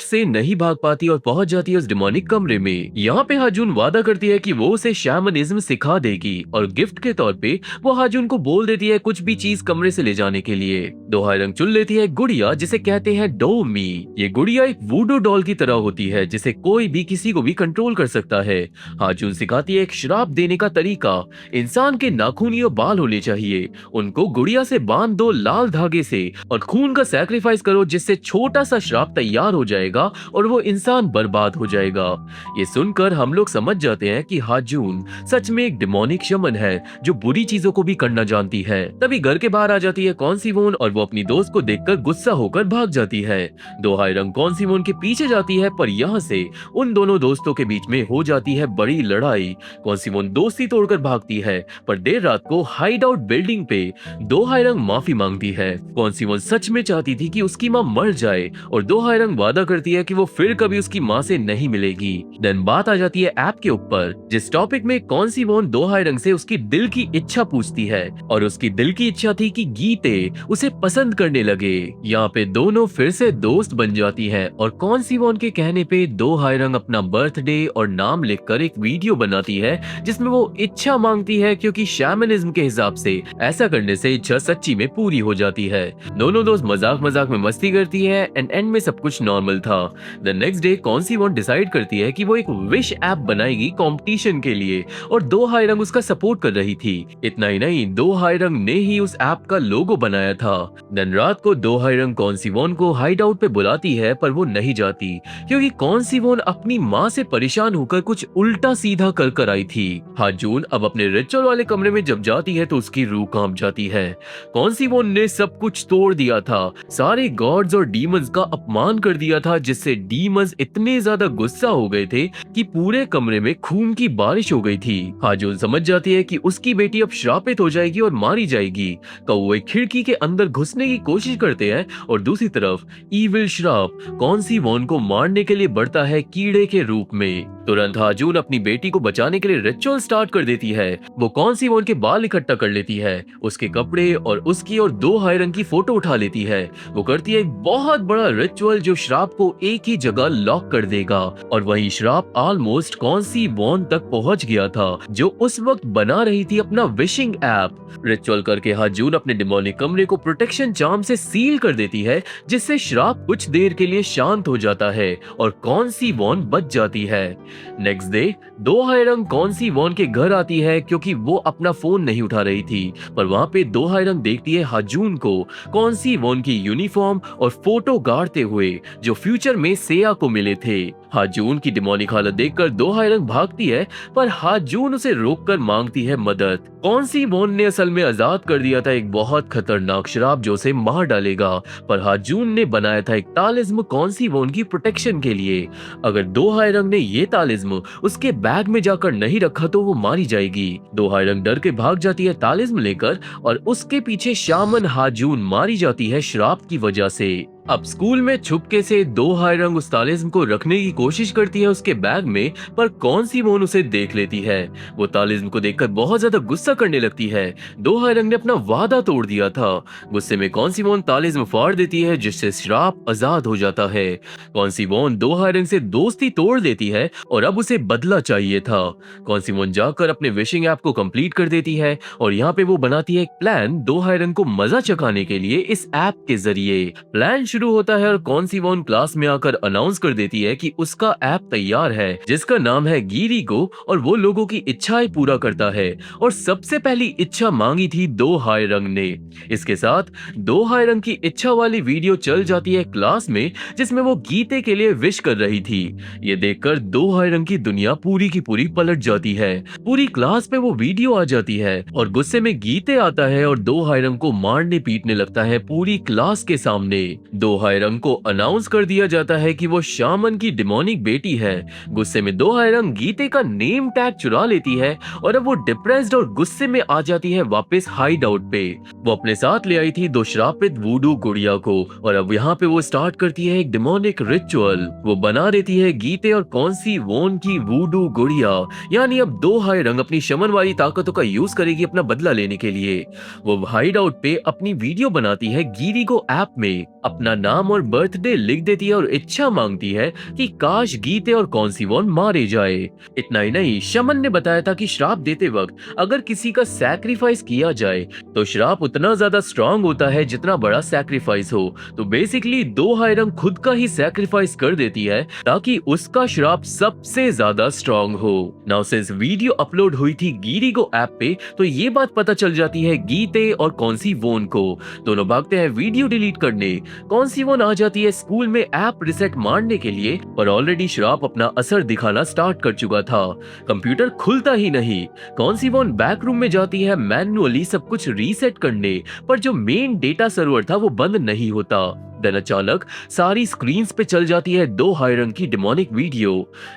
से नहीं भाग पाती और पहुंच जाती है उस डिमोनिक कमरे में। यहाँ पे हाजून वादा करती है कि वो उसे शैमनिज्म सिखा देगी और गिफ्ट के तौर पे वो हाजून को बोल देती है कुछ भी चीज कमरे से ले जाने के लिए। दो हायरंग चुन लेती है गुड़िया जिसे कहते हैं डोमी। ये गुड़िया एक वूडू डॉल की तरह होती है जिसे कोई भी किसी को भी कंट्रोल कर सकता है। हाजून सिखाती है एक श्राप देने का तरीका। इंसान के नाखून या बाल होने चाहिए, उनको गुड़िया से बांध दो लाल धागे से और खून का सैक्रिफाइस करो जिससे छोटा सा श्राप तैयार हो जाएगा और वो इंसान बर्बाद हो जाएगा। ये सुनकर हम लोग समझ जाते हैं कि हाजून सच में एक डिमोनिक शमन है जो बुरी चीजों को भी करना जानती है। तभी घर के बाहर आ जाती है कॉन्सीवोन और वो अपनी दोस्त को देखकर गुस्सा होकर भाग जाती है। दो हायरंग कॉन्सीवोन के पीछे जाती है पर यहाँ से उन दोनों दोस्तों के बीच में हो जाती है बड़ी लड़ाई। कॉन्सीवोन दोस्ती तोड़कर भागती है पर देर रात को हाइड आउट बिल्डिंग पे दो हायरंग माफी मांगती है। कॉन्सीवोन सच में चाहती थी कि उसकी माँ मर जाए और दो हायरंग वादा करती है कि वो फिर कभी उसकी माँ से नहीं मिलेगी। देन बात आ जाती है ऐप के ऊपर जिस टॉपिक में कॉन्सीवोन दो हायरंग से उसकी दिल की इच्छा पूछती है और उसकी दिल की इच्छा थी कि गीते उसे पसंद करने लगे। यहाँ पे दोनों फिर से दोस्त बन जाती है और कॉन्सीवोन के कहने पे दो हायरंग अपना बर्थडे और नाम लिखकर एक वीडियो बनाती है जिसमें वो इच्छा मांगती है क्योंकि शैमनिज्म के हिसाब से ऐसा करने से इच्छा सच्ची में पूरी हो जाती है। दोनों दोस्त मजाक मजाक में मस्ती करती है एंड एंड में सब कुछ नॉर्मल था। द नेक्स्ट डे कॉन्सीवोन डिसाइड करती है कि वो एक विश ऐप बनाएगी कंपटीशन के लिए और दो हायरंग उसका सपोर्ट कर रही थी। इतना ही नहीं, दो हायरंग ने ही उस ऐप का लोगो बनाया था। देन रात को दो हायरंग कॉन्सीवोन को हाइड आउट पे बुलाती है पर वो नहीं जाती क्योंकि कॉन्सीवोन अपनी माँ से परेशान होकर कुछ उल्टा सीधा कर आई थी। हाजून अब अपने रिचुअल वाले कमरे में जब जाती है तो उसकी रूह कांप जाती है। कॉन्सीवोन ने सब कुछ तोड़ दिया था, सारे गॉड्स और डीमंस का अपमान कर दिया था जिससे डीमंस इतने ज्यादा गुस्सा हो गए थे कि पूरे कमरे में खून की बारिश हो गई थी। हाजून समझ जाती है कि उसकी बेटी अब श्रापित हो जाएगी और मारी जाएगी। कौवे खिड़की के अंदर घुसने की कोशिश करते हैं और दूसरी तरफ ईविल श्राप कॉन्सीवोन को मारने के लिए बढ़ता है कीड़े के रूप में। तुरंत हाजून अपनी बेटी को बचाने के लिए रिचुअल स्टार्ट कर देती है। वो कॉन्सीवोन के बाल इकट्ठा कर लेती है, उसके कपड़े और उसकी और दो हायरंग की फोटो उठा लेती है। वो करती है एक बहुत बड़ा रिचुअल जो श्राप को एक ही जगह लॉक कर देगा और वही श्राप ऑलमोस्ट कॉन्सीवोन तक पहुंच गया था जो उस वक्त बना रही थी अपना विशिंग ऐप। रिचुअल करके हाजून अपने डिमोनिक कमरे को प्रोटेक्शन चार्म से सील कर देती है जिससे श्राप कुछ देर के लिए शांत हो जाता है और कॉन्सीवोन बच जाती है। नेक्स्ट डे दो हायरंग कौन सी वॉन के घर आती है क्योंकि वो अपना फोन नहीं उठा रही थी, पर वहाँ पे दो हायरंग देखती है हाजून को कौन सी वॉन की यूनिफॉर्म और फोटो गाड़ते हुए जो फ्यूचर में सेया को मिले थे। हाजून की डिमोनिक हालत देखकर दो हायरंग भागती है, पर हाजून उसे रोककर मांगती है मदद। कौन सी वॉन ने असल में आजाद कर दिया था एक बहुत खतरनाक शराब जो उसे मार डालेगा, पर हाजून ने बनाया था एक तालिस्म कौन सी वॉन की प्रोटेक्शन के लिए। अगर दो हायरंग ने ये तालिस्म उसके बैग में जाकर नहीं रखा तो वो मारी जाएगी। दो हायरंग डर के भाग जाती है तालिस्म लेकर, और उसके पीछे शामन हाजून मारी जाती है शराब की वजह से। अब स्कूल में छुपके से दो हायरंग उस तालिस्म को रखने की कोशिश करती है उसके बैग में, पर कौन सी वॉन उसे देख लेती है। वो तालिस्म को देखकर बहुत ज्यादा गुस्सा करने लगती है। दो हायरंग ने अपना वादा तोड़ दिया था। गुस्से में कौन सी वॉन तालिस्म फाड़ देती है जिससे श्राप आजाद हो जाता है। कौन सी वॉन दो हायरंग से दोस्ती तोड़ देती है और अब उसे बदला चाहिए था। कौन सी वॉन जाकर अपने विशिंग ऐप को कंप्लीट कर देती है और यहाँ पे वो बनाती है एक प्लान दो हायरंग को मजा चखाने के लिए इस ऐप के जरिए। प्लान शुरू होता है और कौन सी वॉन क्लास में आकर अनाउंस कर देती है कि उसका ऐप तैयार है जिसका नाम है गीरीगो, और वो लोगों की इच्छाएं पूरा करता है। और सबसे पहली इच्छा मांगी थी दो हायरंग ने। इसके साथ दो हायरंग की इच्छा वाली वीडियो चल जाती है क्लास में जिसमें वो गीते के लिए विश कर रही थी। ये देखकर दो हायरंग की दुनिया पूरी की पूरी पलट जाती है। पूरी क्लास पे वो वीडियो आ जाती है और गुस्से में गीते आता है और दो हायरंग को मारने पीटने लगता है पूरी क्लास के सामने। दो हायरंग को अनाउंस कर दिया जाता है कि वो शामन की डिमोनिक बेटी है। गुस्से में दो हायरंग गीते का नेम टैग चुरा लेती है और अब वो डिप्रेस्ड और गुस्से में आ जाती है वापस हाइड आउट पे। वो अपने साथ ले आई थी दो श्रापित वूडू गुड़िया को, और अब यहाँ पे वो स्टार्ट करती है एक डिमोनिक रिचुअल। वो बना देती है गीते और कौन सी वॉन की वूडू गुड़िया, यानी अब दो हायरंग अपनी शमन वाली ताकतों का यूज करेगी अपना बदला लेने के लिए। वो हाइड आउट पे अपनी वीडियो बनाती है गीरीगो ऐप में, अपना नाम और बर्थडे लिख देती है और इच्छा मांगती है कि काश गीते और कौन सी वॉन मारे जाए। इतना ही नहीं, शमन ने बताया था कि श्राप देते वक्त अगर किसी का सैक्रिफाइस किया जाए तो श्राप उतना ज्यादा स्ट्रांग होता है जितना बड़ा सैक्रिफाइस हो। तो बेसिकली दो हायरंग खुद का ही सैक्रिफाइस कर देती है ताकि उसका श्राप सबसे ज्यादा स्ट्रांग हो। नाउ सिंस वीडियो अपलोड हुई थी गीरीगो ऐप पे, तो ये बात पता चल जाती है गीते और कौन सी वॉन को। दोनों भागते हैं वीडियो डिलीट करने। कौन सी वॉन आ जाती है स्कूल में ऐप रिसेट मारने के लिए, पर ऑलरेडी श्राप अपना असर दिखाना स्टार्ट कर चुका था। कंप्यूटर खुलता ही नहीं। कौन सी वॉन बैक रूम में जाती है मैन्युअली सब कुछ रीसेट करने, पर जो मेन डेटा सर्वर था वो बंद नहीं होता। देन अचानक सारी स्क्रीन्स पे चल जाती है दो हायरंग की डिमोनिक वीडियो।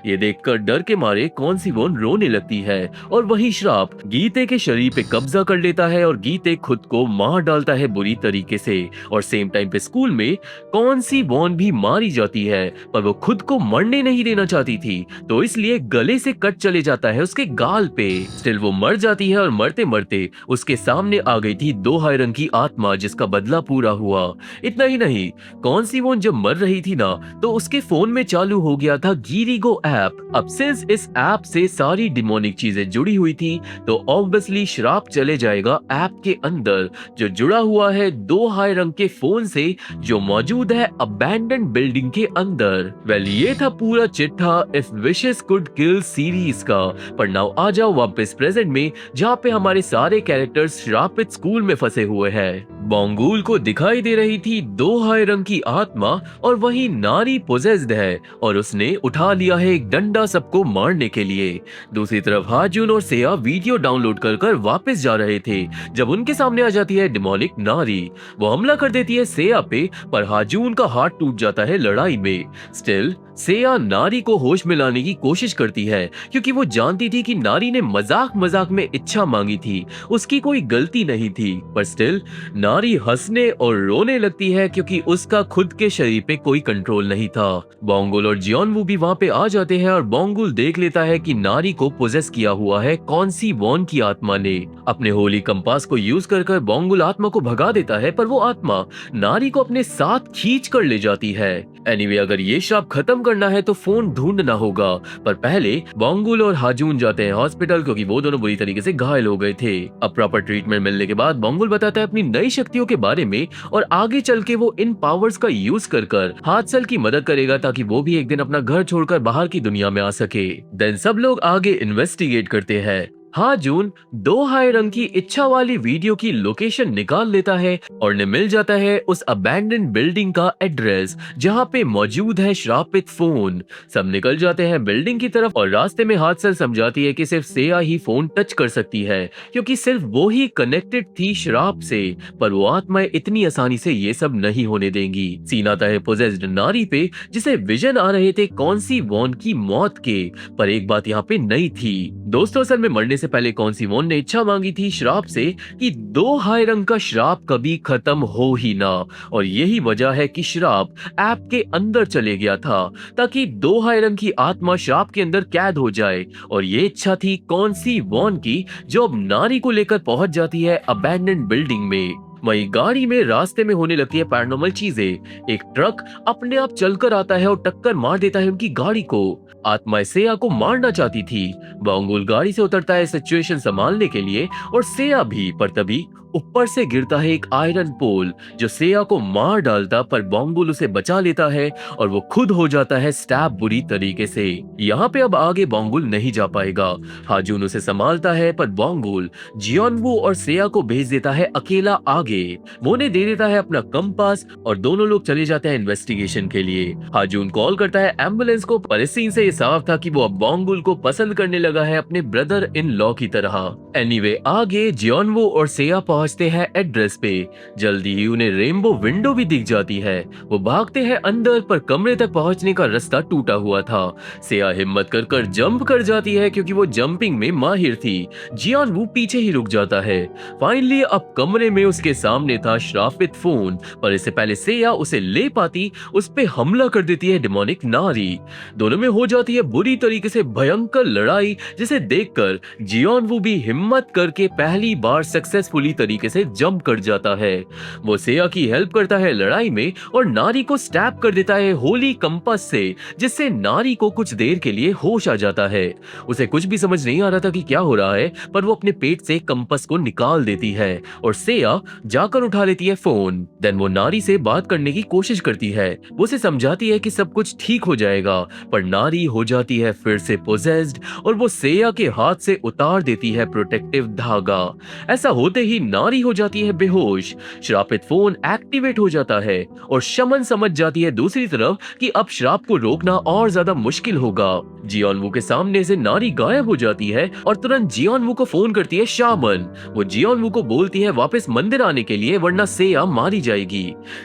ये देखकर डर के मारे कौन सी वॉन रोने लगती है और वही श्राप गीते के शरीर पे कब्जा कर लेता है और गीते खुद को मार डालता है बुरी तरीके से। और सेम टाइम पे स्कूल में कौन सी वॉन भी मारी जाती है, पर वो खुद को मरने नहीं देना चाहती थी, तो इसलिए गले से कट चले जाता है उसके गाल पे। स्टिल वो मर जाती है और मरते मरते उसके सामने आ गई थी दो हायरंग की आत्मा जिसका बदला पूरा हुआ। इतना ही नहीं, कौन सी वॉन जब मर रही थी ना, तो उसके फोन में चालू हो गया था गीरीगो ऐप। अब सिंस इस ऐप से सारी डिमोनिक चीजें जुड़ी हुई थी, तो ऑब्वियसली श्राप चले जाएगा ऐप के अंदर जो जुड़ा हुआ है दो हायरंग के फोन से जो मौजूद है अबैंडन्ड बिल्डिंग के अंदर। वेल, ये था पूरा चिट्ठा if wishes could kill series का। पर नाउ आ जाओ वापस प्रेजेंट में, जहाँ पे हमारे सारे कैरेक्टर्स श्रापित स्कूल में फंसे हुए हैं। बोंगुल को दिखाई दे रही थी दो हायरंग की आत्मा और वही नारी पोजेस्ड है और उसने उठा लिया है एक डंडा सबको मारने के लिए। दूसरी तरफ हाजून और सेया वीडियो डाउनलोड कर वापस जा रहे थे जब उनके सामने आ जाती है डिमोनिक नारी। वो हमला कर देती है सेया पे, पर हाजून का हाथ टूट जाता है लड़ाई में। स्टिल सेया नारी को होश में लाने की कोशिश करती है क्योंकि वो जानती थी कि नारी ने मजाक मजाक में इच्छा मांगी थी, उसकी कोई गलती नहीं थी। पर स्टिल नारी हंसने और रोने लगती है क्योंकि उसका खुद के शरीर पे कोई कंट्रोल नहीं था। बोंगुल और जियोनवू भी वहाँ पे आ जाते हैं और बोंगुल देख लेता है कि नारी को पोजेस किया हुआ है कौन सी वॉन की आत्मा ने। अपने होली कंपास को यूज कर बोंगुल आत्मा को भगा देता है, पर वो आत्मा नारी को अपने साथ खींच कर ले जाती है। एनीवे, अगर ये श्राप खत्म करना है तो फोन ढूंढना होगा, पर पहले बोंगुल और हाजून जाते हैं हॉस्पिटल क्योंकि वो दोनों बुरी तरीके से घायल हो गए थे। अब प्रॉपर ट्रीटमेंट मिलने के बाद बोंगुल बताता है अपनी नई शक्तियों के बारे में और आगे चल के वो इन पावर्स का यूज कर कर हादसल की मदद करेगा ताकि वो भी एक दिन अपना घर छोड़कर बाहर की दुनिया में आ सके। देन सब लोग आगे इन्वेस्टिगेट करते हैं। हाँ जून 2 हाई रंग की इच्छा वाली वीडियो की लोकेशन निकाल लेता है और ने मिल जाता है उस अबैंडन बिल्डिंग का एड्रेस जहाँ पे मौजूद है श्रापित फोन। सब निकल जाते हैं बिल्डिंग की तरफ और रास्ते में हादसल समझाती है कि सिर्फ सेया ही फोन टच कर सकती है क्योंकि सिर्फ वो ही कनेक्टेड थी श्राप से, पर वो आत्माएं इतनी आसानी से ये सब नहीं होने देंगी। सीन आता है पोजेस्ड नारी पे जिसे विजन आ रहे थे कौन सी वॉन की मौत के, पर एक बात यहाँ पे नई थी। दोस्तों असल में मरने से पहले कौन सी वॉन ने इच्छा मांगी थी श्राप से कि 2 हाई रंग का श्राप कभी खत्म हो ही ना, और यही वजह है कि श्राप ऐप के अंदर चले गया था ताकि 2 हाई रंग की आत्मा श्राप के अंदर कैद हो जाए। और ये इच्छा थी कौन सी वॉन की जो अब नारी को लेकर पहुंच जाती है अबैंडन्ड बिल्डिंग में। वही गाड़ी में रास्ते में होने लगती है पैरानॉर्मल चीजें। एक ट्रक अपने आप चलकर आता है और टक्कर मार देता है उनकी गाड़ी को। आत्मा सेया को मारना चाहती थी। बांगुल गाड़ी से उतरता है सिचुएशन संभालने के लिए और सेया भी, पर तभी ऊपर से गिरता है एक आयरन पोल जो सेया को मार डालता, पर बांगुल उसे बचा लेता है और वो खुद हो जाता है स्टैब बुरी तरीके से। यहाँ पे अब आगे बांगुल नहीं जा पाएगा। हाजून उसे संभालता है पर बांगुल जियोनवू और सेया को भेज देता है अकेला आगे। वो ने दे देता है अपना कंपास और दोनों लोग चले जाते हैं इन्वेस्टिगेशन के लिए। हाजून कॉल करता है एम्बुलेंस को, पर इस सीन से ये साफ था कि वो अब बांगुल को पसंद करने लगा है अपने ब्रदर इन लॉ की तरह। एनीवे आगे जियोनवू और सेया पहुंचते हैं एड्रेस पे। जल्दी ही उन्हें रेनबो विंडो भी दिख जाती है। वो भागते हैं अंदर, पर कमरे तक पहुंचने का रास्ता टूटा हुआ था। सेया हिम्मत कर जंप कर जाती है क्योंकि वो जंपिंग में माहिर थी। जियोनवू पीछे ही रुक जाता है। फाइनली अब कमरे में उसके सामने था श्रापित फोन, पर इससे पहले सेया उसे ले पाती उस पे हमला कर देती है डिमोनिक नारी। दोनों में हो जाती है बुरी तरीके से भयंकर लड़ाई, जिसे देखकर जियोनवू भी हिम्मत करके पहली बार सक्सेसफुली तरीके से जंप कर जाता है। वो सेया की हेल्प करता है लड़ाई में और नारी को स्टैब कर देता है होली कंपास से, जिससे नारी को कुछ देर के लिए होश आ जाता है। उसे कुछ भी समझ नहीं आ रहा था कि क्या हो रहा है, पर वो अपने पेट से कंपास को निकाल देती है और सेया जाकर उठा लेती है फोन। देन वो नारी से बात करने की कोशिश करती है। वो उसे समझाती है कि सब कुछ ठीक हो जाएगा, पर नारी हो जाती है फिर से पोजेस्ड और वो सेया के हाथ से उतार देती है प्रोटेक्टिव धागा। ऐसा होते ही नारी हो जाती है बेहोश। श्रापित फोन एक्टिवेट हो जाता है और शमन समझ जाती है दूसरी तरफ कि अब श्राप को रोकना और ज्यादा मुश्किल होगा। जियोनवू के सामने से नारी गायब हो जाती है और तुरंत जियोनवू को फोन करती है शामन। वो जियोनवू को बोलती है वापस मंदिर आने के लिए, वरना सेया मारी जाएगी।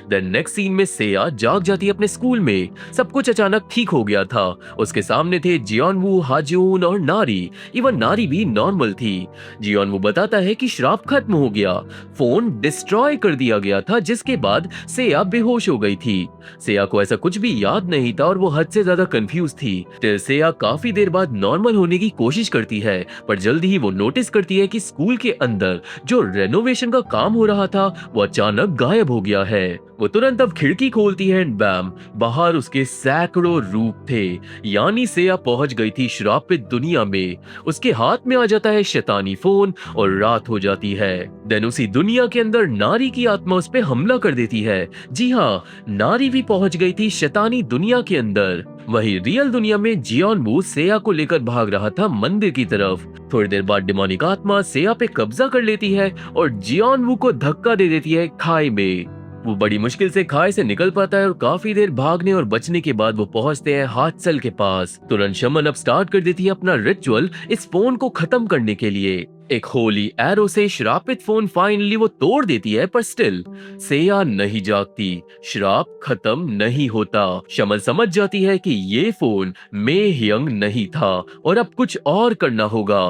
देन नेक्स्ट सीन में सेया जाग जाती है अपने स्कूल में। सब कुछ अचानक ठीक हो गया था। उसके सामने थे जियोनवू, हाजून और नारी। इवन नारी भी नॉर्मल थी। जियोनवू बताता है कि श्राप खत्म हो गया, फोन डिस्ट्रॉय कर दिया गया था, जिसके बाद सेया बेहोश हो गई थी। सेया को ऐसा कुछ भी याद नहीं था और वो हद से ज्यादा कंफ्यूज थी। टिल सेया काफी देर बाद नॉर्मल होने की कोशिश करती है, पर जल्दी ही वो नोटिस करती है कि स्कूल के अंदर जो रेनोवेशन का काम हो रहा था वो अचानक गायब हो गया है। वो तुरंत अब खिड़की खोलती है एंड बैम, बाहर उसके सैकड़ों रूप थे। यानी सेया पहुंच गई थी श्रापित दुनिया में। उसके हाथ में आ जाता है शैतानी फोन और रात हो जाती है। देन उसी दुनिया के अंदर नारी की आत्मा उस पे हमला कर देती है। जी हाँ, नारी भी पहुंच गई थी शैतानी दुनिया के अंदर। वही रियल दुनिया में जियोनवू सेया को लेकर भाग रहा था मंदिर की तरफ। थोड़ी देर बाद डिमोनिक आत्मा सेया पे कब्जा कर लेती है और जियोनवू को धक्का दे देती है खाई में। वो बड़ी मुश्किल से खाई से निकल पाता है और काफी देर भागने और बचने के बाद वो पहुंचते हैं हाथसल के पास। तुरंत शमन अब स्टार्ट कर देती है अपना रिचुअल इस फोन को खत्म करने के लिए। एक होली एरो से श्रापित फोन फाइनली वो तोड़ देती है, पर स्टिल सेया नहीं जागती। श्राप खत्म नहीं होता। शमन समझ जाती है कि ये फोन मे ह्यंग नहीं था और अब कुछ और करना होगा।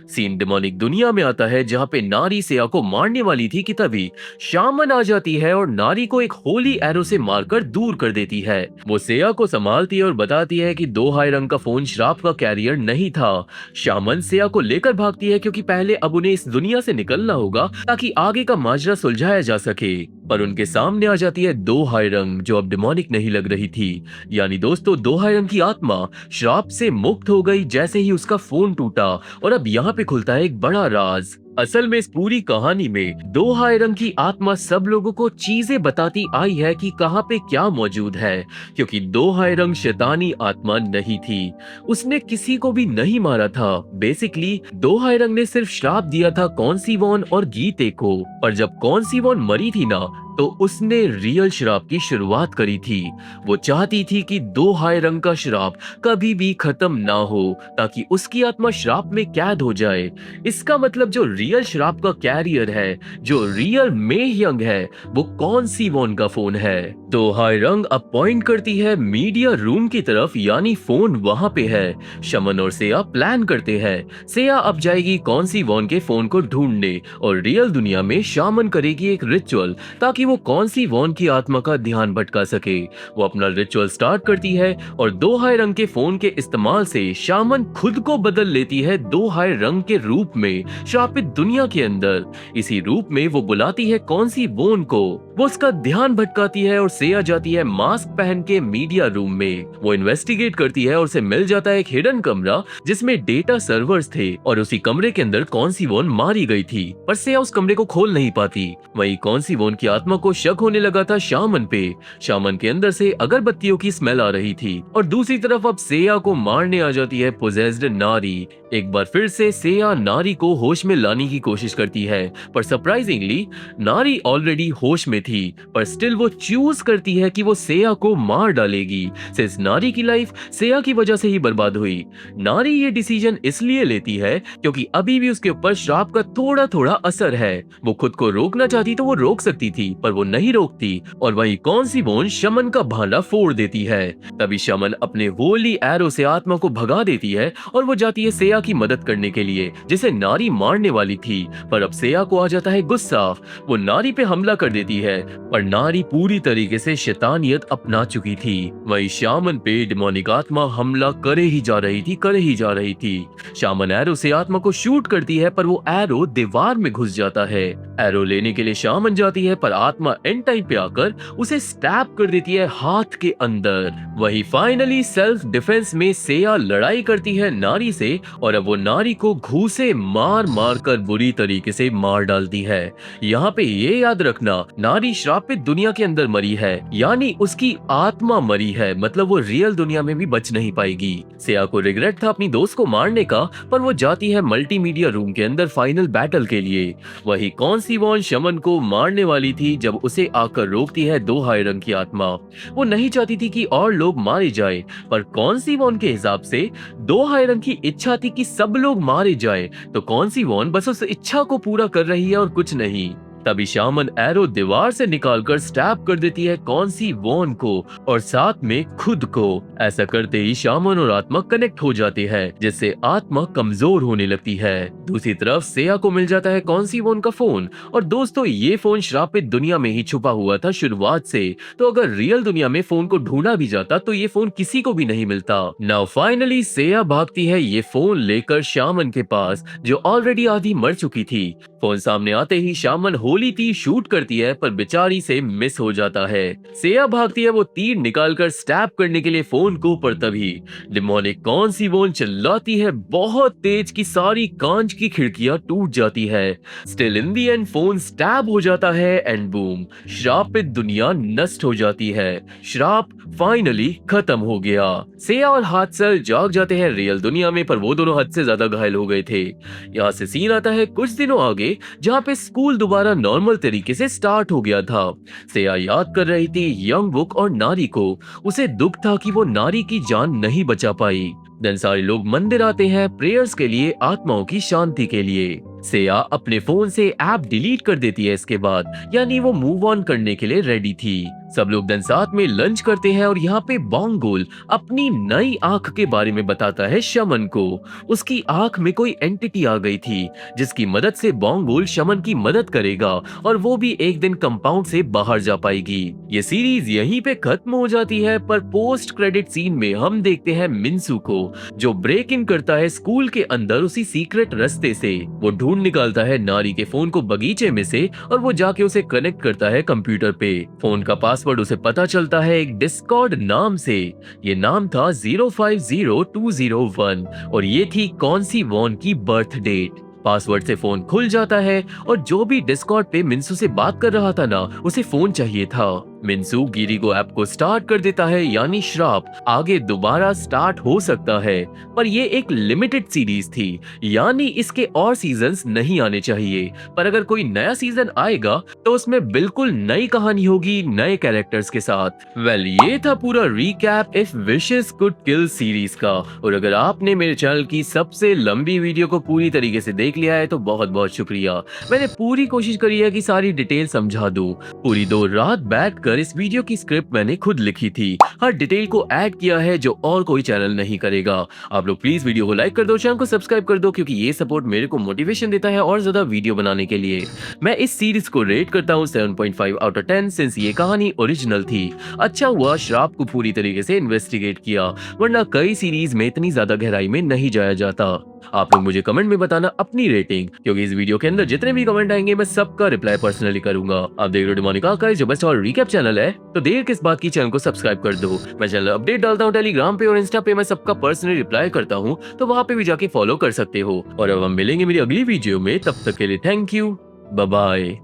सीन डिमोनिक दुनिया में आता है जहाँ पे नारी सेया को मारने वाली थी कि तभी शामन आ जाती है और नारी को एक होली एरो से मारकर दूर कर देती है। वो सेया को संभालती है और बताती है कि 2 हाई रंग का फोन श्राप का कैरियर नहीं था। शामन सेया को लेकर भागती है क्योंकि पहले अब उन्हें इस दुनिया से निकलना होगा ताकि आगे का माजरा सुलझाया जा सके। पर उनके सामने आ जाती है दो हाई रंग जो अब डिमोनिक नहीं लग रही थी। यानी दोस्तों, दो हाई रंग की आत्मा श्राप से मुक्त हो गई जैसे ही उसका फोन टूटा। और अब यहाँ पे खुलता है एक बड़ा राज। असल में इस पूरी कहानी में दो हाई रंग की आत्मा सब लोगों को चीजें बताती आई है कि कहाँ पे क्या मौजूद है, क्योंकि दो हाई रंग शैतानी आत्मा नहीं थी। उसने किसी को भी नहीं मारा था। बेसिकली दो हाई रंग ने सिर्फ श्राप दिया था कॉन्सीवॉन और गीते को। पर जब कॉन्सीवॉन मरी थी ना, तो उसने रियल श्राप की शुरुआत करी थी। वो चाहती थी कि दो हाई रंग का श्राप कभी भी खत्म ना हो, ताकि उसकी आत्मा श्राप में कैद हो जाए। इसका मतलब जो रियल श्राप का कैरियर है, जो रियल मेह यंग है, वो कॉन्सीवॉन का फोन है। तो हाई रंग अब पॉइंट करती है मीडिया रूम की तरफ, यानी फोन वहां पे है। शमन और सेया प्लान करते हैं। सेया अब जाएगी कॉन्सीवॉन के फोन को ढूंढने और रियल दुनिया में शामन करेगी एक रिचुअल, ताकि वो कॉन्सीवॉन की आत्मा का ध्यान भटका सके। वो अपना रिचुअल स्टार्ट करती है और दो हाई रंग के फोन के इस्तेमाल से शामन खुद को बदल लेती है दो हाई रंग के रूप में श्रापित दुनिया के अंदर। इसी रूप में वो बुलाती है कॉन्सीवॉन को। वो उसका ध्यान भटकाती है और सेया जाती है मास्क पहन के मीडिया रूम में। वो इन्वेस्टिगेट करती है और उसे मिल जाता है एक हिडन कमरा जिसमें डेटा सर्वर्स थे, और उसी कमरे के अंदर कॉन्सीवॉन मारी गई थी। पर सेया उस कमरे को खोल नहीं पाती। वहीं कॉन्सीवॉन की आत्मा को शक होने लगा था शामन पे। शामन के अंदर से अगरबत्तियों की स्मेल आ रही थी। और दूसरी तरफ अब सेया को मारने आ जाती है पोजेस्ड नारी। एक बार फिर से सेया नारी को होश में लाने की कोशिश करती है, पर सरप्राइजिंगली नारी ऑलरेडी होश में थी। पर स्टिल वो चूज करती है कि वो सेया को मार डालेगी, सिंस नारी की लाइफ सेया की वजह से ही बर्बाद हुई। नारी ये डिसीजन इसलिए लेती है क्योंकि अभी भी उसके ऊपर श्राप का थोड़ा थोड़ा असर है। वो खुद को रोकना चाहती तो वो रोक सकती थी, पर वो नहीं रोकती। और वहीं कॉन्सीवॉन शमन का भांडा फोड़ देती है। तभी शमन अपने वोली एरो से आत्मा को भगा देती है और वो जाती है सेया की मदद करने के लिए, जिसे नारी मारने वाली थी। पर अब सेया को आ जाता है गुस्सा। वो नारी पे हमला कर देती है, पर नारी पूरी तरीके से शैतानियत अपना चुकी थी। वहीं शामन पे डिमोनिक आत्मा हमला करे ही जा रही थी। शामन एरो से आत्मा को शूट करती है, पर वो एरो दीवार में घुस जाता है। एरो लेने के लिए शामन जाती है, पर आत्मा एंड टाइम पे आकर उसे स्टैब कर देती है हाथ के अंदर। वही फाइनली सेल्फ डिफेंस में सेया लड़ाई करती है नारी से, और अब वो नारी को घूसे मार मार कर बुरी तरीके से मार डालती है। यहाँ पे ये याद रखना, नारी श्रापित दुनिया के अंदर मरी है, यानी उसकी आत्मा मरी है, मतलब वो रियल दुनिया में भी बच नहीं पाएगी। सेया को रिग्रेट था अपनी दोस्त को मारने का, पर वो जाती है मल्टीमीडिया रूम के अंदर फाइनल बैटल के लिए। वही कॉन्सीवॉन शमन को मारने वाली थी जब उसे आकर रोकती है दो हाई रंग की आत्मा। वो नहीं चाहती थी कि और लोग मारे जाए, पर कॉन्सीवॉन के हिसाब से दो हाई रंग की इच्छा थी कि सब लोग मारे जाए, तो कॉन्सीवॉन बस उस इच्छा को पूरा कर रही है और कुछ नहीं। तभी शामन एरो दीवार से निकालकर स्टैब कर देती है कॉन्सीवॉन को और साथ में खुद को। ऐसा करते ही शामन और आत्मा कनेक्ट हो जाते हैं, जिससे आत्मा कमजोर होने लगती है। दूसरी तरफ सेया को मिल जाता है कॉन्सीवॉन का फोन, और दोस्तों ये फोन श्रापित दुनिया में ही छुपा हुआ था शुरुआत से, तो अगर रियल दुनिया में फोन को ढूंढा भी जाता तो ये फोन किसी को भी नहीं मिलता। नाउ फाइनली सेया भागती है ये फोन लेकर शामन के पास, जो ऑलरेडी आधी मर चुकी थी। फोन सामने आते ही शामन होली तीर शूट करती है, पर बेचारी से मिस हो जाता है। सेया भागती है वो तीर निकालकर स्टैब करने के लिए फोन को, पर तभी डिमोनिक कॉन्सीवॉन चिल्लाती है बहुत तेज कि सारी कांच की खिड़कियां टूट जाती है। Still in the and phone stab हो जाता है एंड बूम, श्रापित दुनिया नष्ट हो जाती है। श्राप फाइनली खत्म हो गया। सेया और हादसल जाग जाते हैं रियल दुनिया में, पर वो दोनों हद से ज्यादा घायल हो गए थे। यहाँ से सीन आता है कुछ दिनों आगे, जहाँ पे स्कूल दोबारा नॉर्मल तरीके से स्टार्ट हो गया था। सेया याद कर रही थी यंग बुक और नारी को। उसे दुख था कि वो नारी की जान नहीं बचा पाई। देन सारे लोग मंदिर आते हैं प्रेयर्स के लिए, आत्माओं की शांति के लिए। सेया अपने फोन से ऐप डिलीट कर देती है इसके बाद, यानी वो मूव ऑन करने के लिए रेडी थी। सब लोग दिन साथ में लंच करते हैं और यहाँ पे बोंगोल अपनी नई आंख के बारे में बताता है शमन को। उसकी आंख में कोई एंटिटी आ गई थी, जिसकी मदद से बोंगोल शमन की मदद करेगा और वो भी एक दिन कंपाउंड से बाहर जा पाएगी। ये सीरीज यहीं पे खत्म हो जाती है, पर पोस्ट क्रेडिट सीन में हम देखते हैं मिन्सू को, जो ब्रेक इन करता है स्कूल के अंदर उसी सीक्रेट रास्ते से। वो ढूंढ निकालता है नारी के फोन को बगीचे में से और वो जाके उसे कनेक्ट करता है कंप्यूटर पे। फोन का पासवर्ड उसे पता चलता है एक डिस्कॉर्ड नाम से। ये नाम था 050201 और ये थी कौन सी वॉन की बर्थ डेट। पासवर्ड से फोन खुल जाता है और जो भी डिस्कॉर्ड पे मिन्सू से बात कर रहा था ना, उसे फोन चाहिए था। मिन्सू गिरिगो ऐप को स्टार्ट कर देता है, यानी श्राप आगे दोबारा स्टार्ट हो सकता है। पर ये एक लिमिटेड सीरीज थी, यानी इसके और सीजन्स नहीं आने चाहिए। पर अगर कोई नया सीजन आएगा तो उसमें बिल्कुल नई कहानी होगी नए कैरेक्टर्स के साथ। ये था पूरा recap if wishes could kill series का। और अगर आपने मेरे चैनल की सबसे लंबी वीडियो को पूरी तरीके से देख लिया है तो बहुत बहुत शुक्रिया। मैंने पूरी कोशिश करी है कि सारी डिटेल समझा दूं। पूरी 2 रात बैठ इस वीडियो की स्क्रिप्ट मैंने खुद लिखी थी। हर डिटेल को ऐड किया है जो और कोई चैनल नहीं करेगा। आप लोग प्लीज वीडियो को लाइक कर दो, चैनल को सब्सक्राइब कर दो, क्योंकि ये सपोर्ट मेरे को मोटिवेशन देता है और ज्यादा वीडियो बनाने के लिए। मैं इस सीरीज को रेट करता हूँ 7.5 आउट ऑफ 10 सिंस ये कहानी ओरिजिनल थी। अच्छा हुआ श्राप को पूरी तरीके से इन्वेस्टिगेट किया, वरना कई सीरीज में इतनी ज्यादा गहराई में नहीं जाया जाता। आप लोग मुझे कमेंट में बताना अपनी रेटिंग, क्योंकि इस वीडियो के अंदर जितने भी कमेंट आएंगे मैं सबका रिप्लाई पर्सनली करूंगा। आप देख रहे हो डिमोनिक आर्काइव्स, जो बेस्ट और रीकैप चैनल है, तो देर किस बात की, चैनल को सब्सक्राइब कर दो। मैं चैनल अपडेट डालता हूँ टेलीग्राम पे और इंस्टा पे, मैं सबका पर्सनली रिप्लाई करता हूँ, तो वहाँ पे भी जाके फॉलो कर सकते हो। और अब हम मिलेंगे मेरी अगली वीडियो में, तब तक के लिए थैंक यू, बाय बाय।